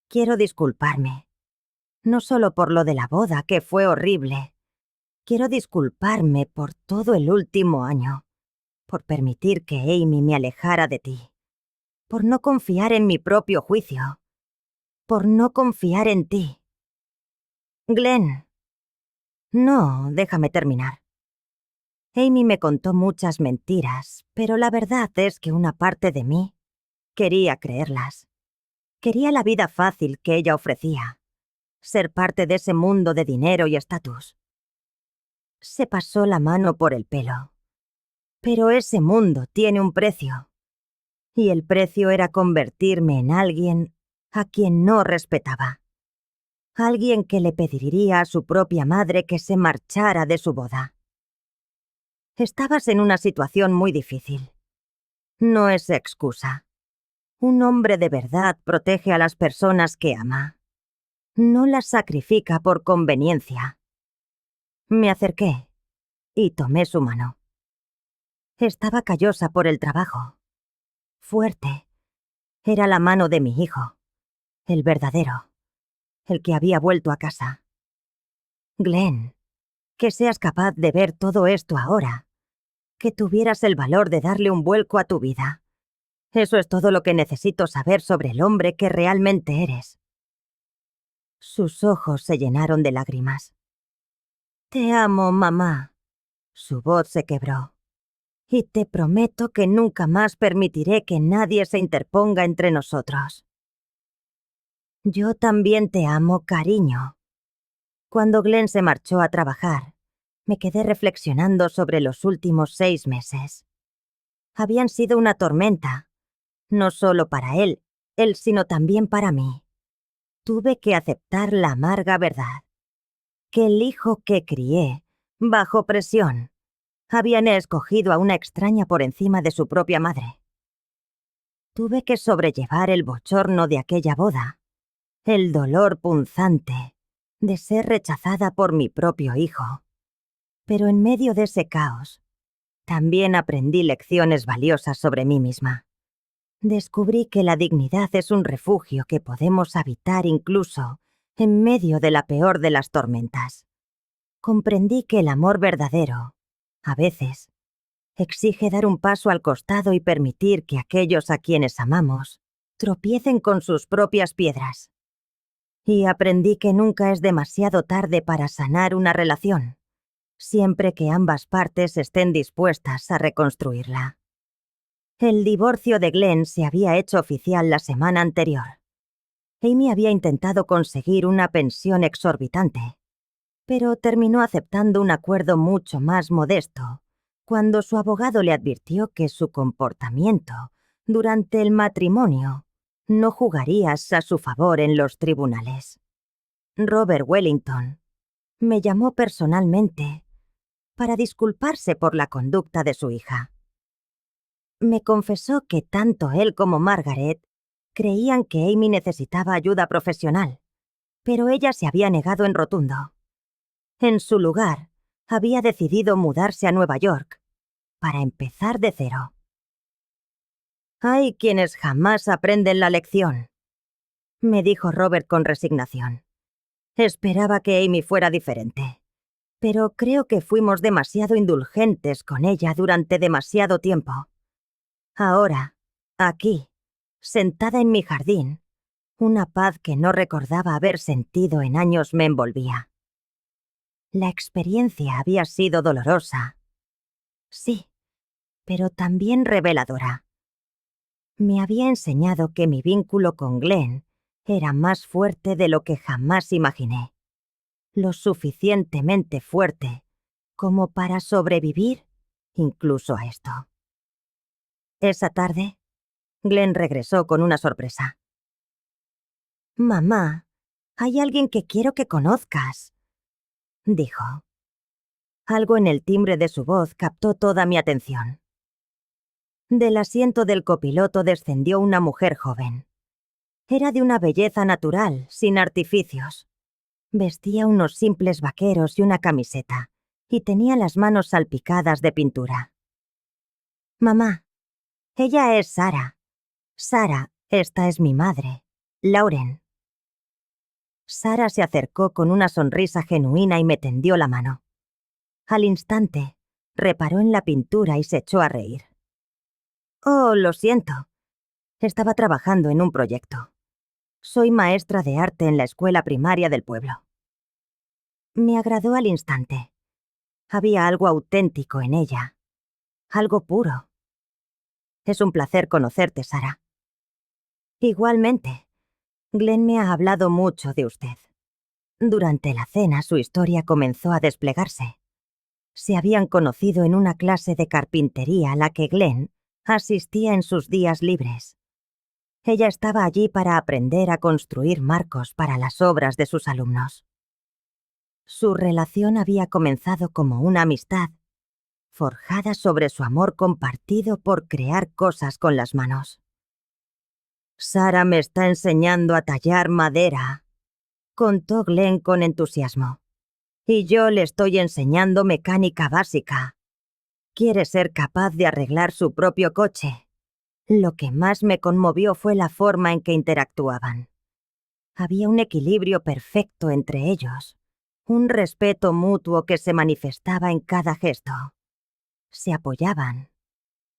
Quiero disculparme. No solo por lo de la boda, que fue horrible. Quiero disculparme por todo el último año, por permitir que Amy me alejara de ti, por no confiar en mi propio juicio, por no confiar en ti. Glenn. No, déjame terminar. Amy me contó muchas mentiras, pero la verdad es que una parte de mí quería creerlas. Quería la vida fácil que ella ofrecía, ser parte de ese mundo de dinero y estatus. Se pasó la mano por el pelo. Pero ese mundo tiene un precio. Y el precio era convertirme en alguien a quien no respetaba. Alguien que le pediría a su propia madre que se marchara de su boda. Estabas en una situación muy difícil. No es excusa. Un hombre de verdad protege a las personas que ama. No las sacrifica por conveniencia. Me acerqué y tomé su mano. Estaba callosa por el trabajo. Fuerte. Era la mano de mi hijo. El verdadero. El que había vuelto a casa. Glenn, que seas capaz de ver todo esto ahora. Que tuvieras el valor de darle un vuelco a tu vida. Eso es todo lo que necesito saber sobre el hombre que realmente eres. Sus ojos se llenaron de lágrimas. Te amo, mamá. Su voz se quebró. Y te prometo que nunca más permitiré que nadie se interponga entre nosotros. Yo también te amo, cariño. Cuando Glenn se marchó a trabajar, me quedé reflexionando sobre los últimos 6 meses. Habían sido una tormenta, no solo para él, sino también para mí. Tuve que aceptar la amarga verdad, que el hijo que crié, bajo presión, habían escogido a una extraña por encima de su propia madre. Tuve que sobrellevar el bochorno de aquella boda, el dolor punzante de ser rechazada por mi propio hijo. Pero en medio de ese caos, también aprendí lecciones valiosas sobre mí misma. Descubrí que la dignidad es un refugio que podemos habitar incluso en medio de la peor de las tormentas. Comprendí que el amor verdadero, a veces, exige dar un paso al costado y permitir que aquellos a quienes amamos tropiecen con sus propias piedras. Y aprendí que nunca es demasiado tarde para sanar una relación, siempre que ambas partes estén dispuestas a reconstruirla. El divorcio de Glenn se había hecho oficial la semana anterior. Amy había intentado conseguir una pensión exorbitante, pero terminó aceptando un acuerdo mucho más modesto, cuando su abogado le advirtió que su comportamiento durante el matrimonio no jugaría a su favor en los tribunales. Robert Wellington me llamó personalmente para disculparse por la conducta de su hija. Me confesó que tanto él como Margaret creían que Amy necesitaba ayuda profesional, pero ella se había negado en rotundo. En su lugar, había decidido mudarse a Nueva York, para empezar de cero. Hay quienes jamás aprenden la lección, me dijo Robert con resignación. Esperaba que Amy fuera diferente, pero creo que fuimos demasiado indulgentes con ella durante demasiado tiempo. Ahora, aquí, sentada en mi jardín, una paz que no recordaba haber sentido en años me envolvía. La experiencia había sido dolorosa. Sí, pero también reveladora. Me había enseñado que mi vínculo con Glenn era más fuerte de lo que jamás imaginé. Lo suficientemente fuerte como para sobrevivir incluso a esto. Esa tarde, Glenn regresó con una sorpresa. Mamá, hay alguien que quiero que conozcas. dijo. Algo en el timbre de su voz captó toda mi atención. Del asiento del copiloto descendió una mujer joven. Era de una belleza natural, sin artificios. Vestía unos simples vaqueros y una camiseta, y tenía las manos salpicadas de pintura. Mamá, ella es Sara. Sara, esta es mi madre, Lauren. Sara se acercó con una sonrisa genuina y me tendió la mano. Al instante, reparó en la pintura y se echó a reír. Oh, lo siento. Estaba trabajando en un proyecto. Soy maestra de arte en la escuela primaria del pueblo. Me agradó al instante. Había algo auténtico en ella. Algo puro. Es un placer conocerte, Sara. Igualmente. Glenn me ha hablado mucho de usted. Durante la cena su historia comenzó a desplegarse. Se habían conocido en una clase de carpintería a la que Glenn asistía en sus días libres. Ella estaba allí para aprender a construir marcos para las obras de sus alumnos. Su relación había comenzado como una amistad, forjada sobre su amor compartido por crear cosas con las manos. Sara me está enseñando a tallar madera, contó Glenn con entusiasmo. Y yo le estoy enseñando mecánica básica. Quiere ser capaz de arreglar su propio coche. Lo que más me conmovió fue la forma en que interactuaban. Había un equilibrio perfecto entre ellos, un respeto mutuo que se manifestaba en cada gesto. Se apoyaban,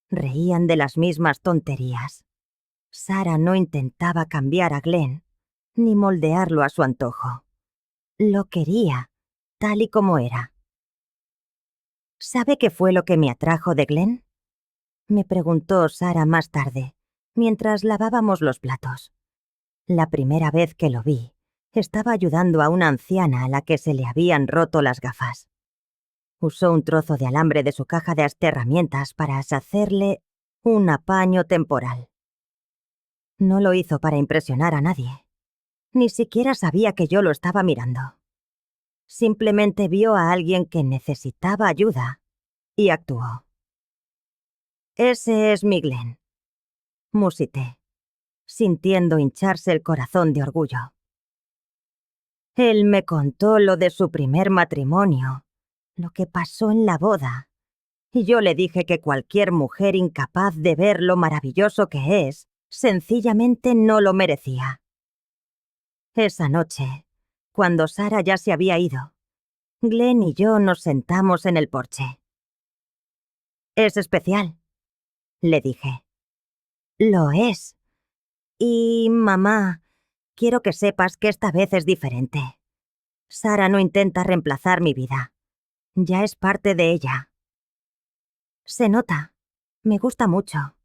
reían de las mismas tonterías. Sara no intentaba cambiar a Glenn, ni moldearlo a su antojo. Lo quería, tal y como era. ¿Sabe qué fue lo que me atrajo de Glenn? Me preguntó Sara más tarde, mientras lavábamos los platos. La primera vez que lo vi, estaba ayudando a una anciana a la que se le habían roto las gafas. Usó un trozo de alambre de su caja de herramientas para hacerle un apaño temporal. No lo hizo para impresionar a nadie. Ni siquiera sabía que yo lo estaba mirando. Simplemente vio a alguien que necesitaba ayuda y actuó. Ese es mi Glenn, musité, sintiendo hincharse el corazón de orgullo. Él me contó lo de su primer matrimonio, lo que pasó en la boda, y yo le dije que cualquier mujer incapaz de ver lo maravilloso que es, sencillamente no lo merecía. Esa noche, cuando Sara ya se había ido, Glenn y yo nos sentamos en el porche. Es especial, le dije. Lo es. Y, mamá, quiero que sepas que esta vez es diferente. Sara no intenta reemplazar mi vida. Ya es parte de ella. Se nota. Me gusta mucho.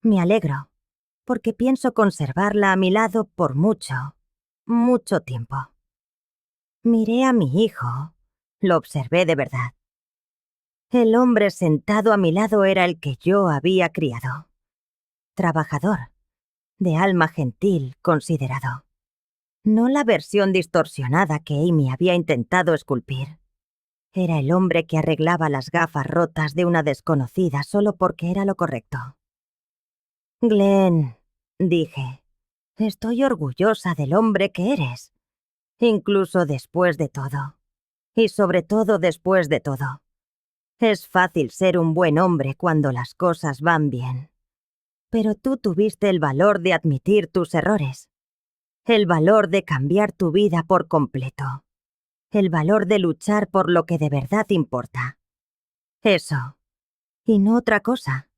Me alegro, porque pienso conservarla a mi lado por mucho, mucho tiempo. Miré a mi hijo. Lo observé de verdad. El hombre sentado a mi lado era el que yo había criado. Trabajador, de alma gentil, considerado. No la versión distorsionada que Amy había intentado esculpir. Era el hombre que arreglaba las gafas rotas de una desconocida solo porque era lo correcto. Glenn, dije, estoy orgullosa del hombre que eres. Incluso después de todo. Y sobre todo después de todo. Es fácil ser un buen hombre cuando las cosas van bien. Pero tú tuviste el valor de admitir tus errores. El valor de cambiar tu vida por completo. El valor de luchar por lo que de verdad importa. Eso, y no otra cosa,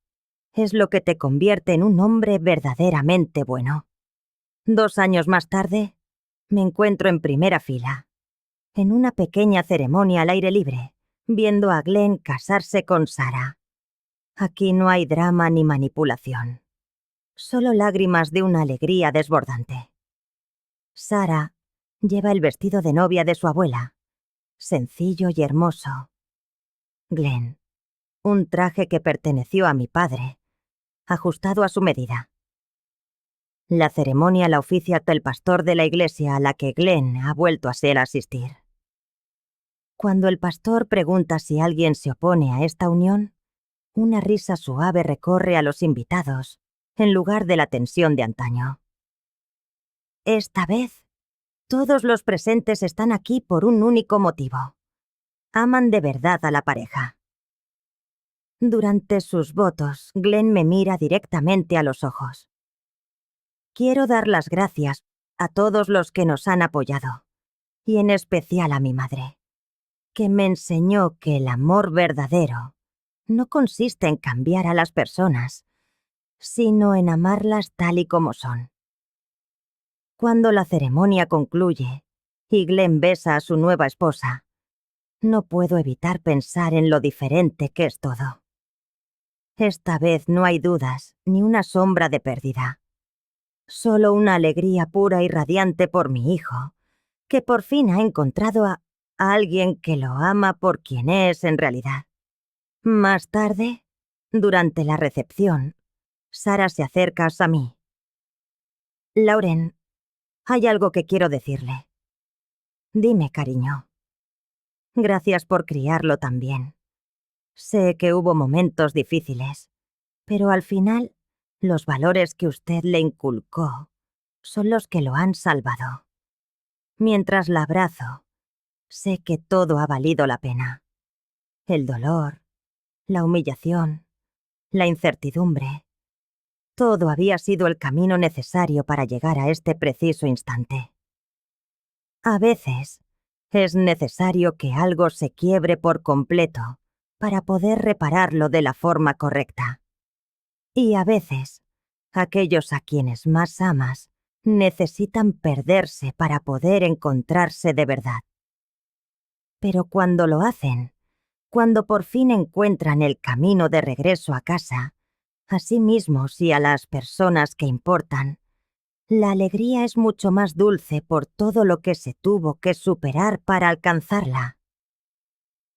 es lo que te convierte en un hombre verdaderamente bueno. 2 años más tarde, me encuentro en primera fila, en una pequeña ceremonia al aire libre, viendo a Glenn casarse con Sara. Aquí no hay drama ni manipulación, solo lágrimas de una alegría desbordante. Sara lleva el vestido de novia de su abuela, sencillo y hermoso. Glenn, un traje que perteneció a mi padre, ajustado a su medida. La ceremonia la oficia el pastor de la iglesia a la que Glenn ha vuelto a ser asistir. Cuando el pastor pregunta si alguien se opone a esta unión, una risa suave recorre a los invitados, en lugar de la tensión de antaño. Esta vez, todos los presentes están aquí por un único motivo. Aman de verdad a la pareja. Durante sus votos, Glenn me mira directamente a los ojos. Quiero dar las gracias a todos los que nos han apoyado, y en especial a mi madre, que me enseñó que el amor verdadero no consiste en cambiar a las personas, sino en amarlas tal y como son. Cuando la ceremonia concluye y Glenn besa a su nueva esposa, no puedo evitar pensar en lo diferente que es todo. Esta vez no hay dudas ni una sombra de pérdida. Solo una alegría pura y radiante por mi hijo, que por fin ha encontrado a alguien que lo ama por quien es en realidad. Más tarde, durante la recepción, Sarah se acerca a mí. Lauren, hay algo que quiero decirle. Dime, cariño. Gracias por criarlo tan bien. Sé que hubo momentos difíciles, pero al final, los valores que usted le inculcó son los que lo han salvado. Mientras la abrazo, sé que todo ha valido la pena. El dolor, la humillación, la incertidumbre. Todo había sido el camino necesario para llegar a este preciso instante. A veces, es necesario que algo se quiebre por completo para poder repararlo de la forma correcta. Y a veces, aquellos a quienes más amas necesitan perderse para poder encontrarse de verdad. Pero cuando lo hacen, cuando por fin encuentran el camino de regreso a casa, a sí mismos y a las personas que importan, la alegría es mucho más dulce por todo lo que se tuvo que superar para alcanzarla.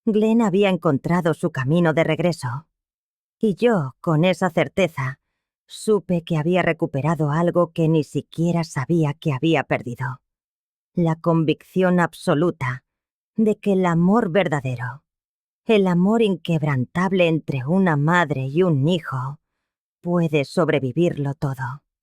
Glenn había encontrado su camino de regreso, y yo, con esa certeza, supe que había recuperado algo que ni siquiera sabía que había perdido. La convicción absoluta de que el amor verdadero, el amor inquebrantable entre una madre y un hijo, puede sobrevivirlo todo.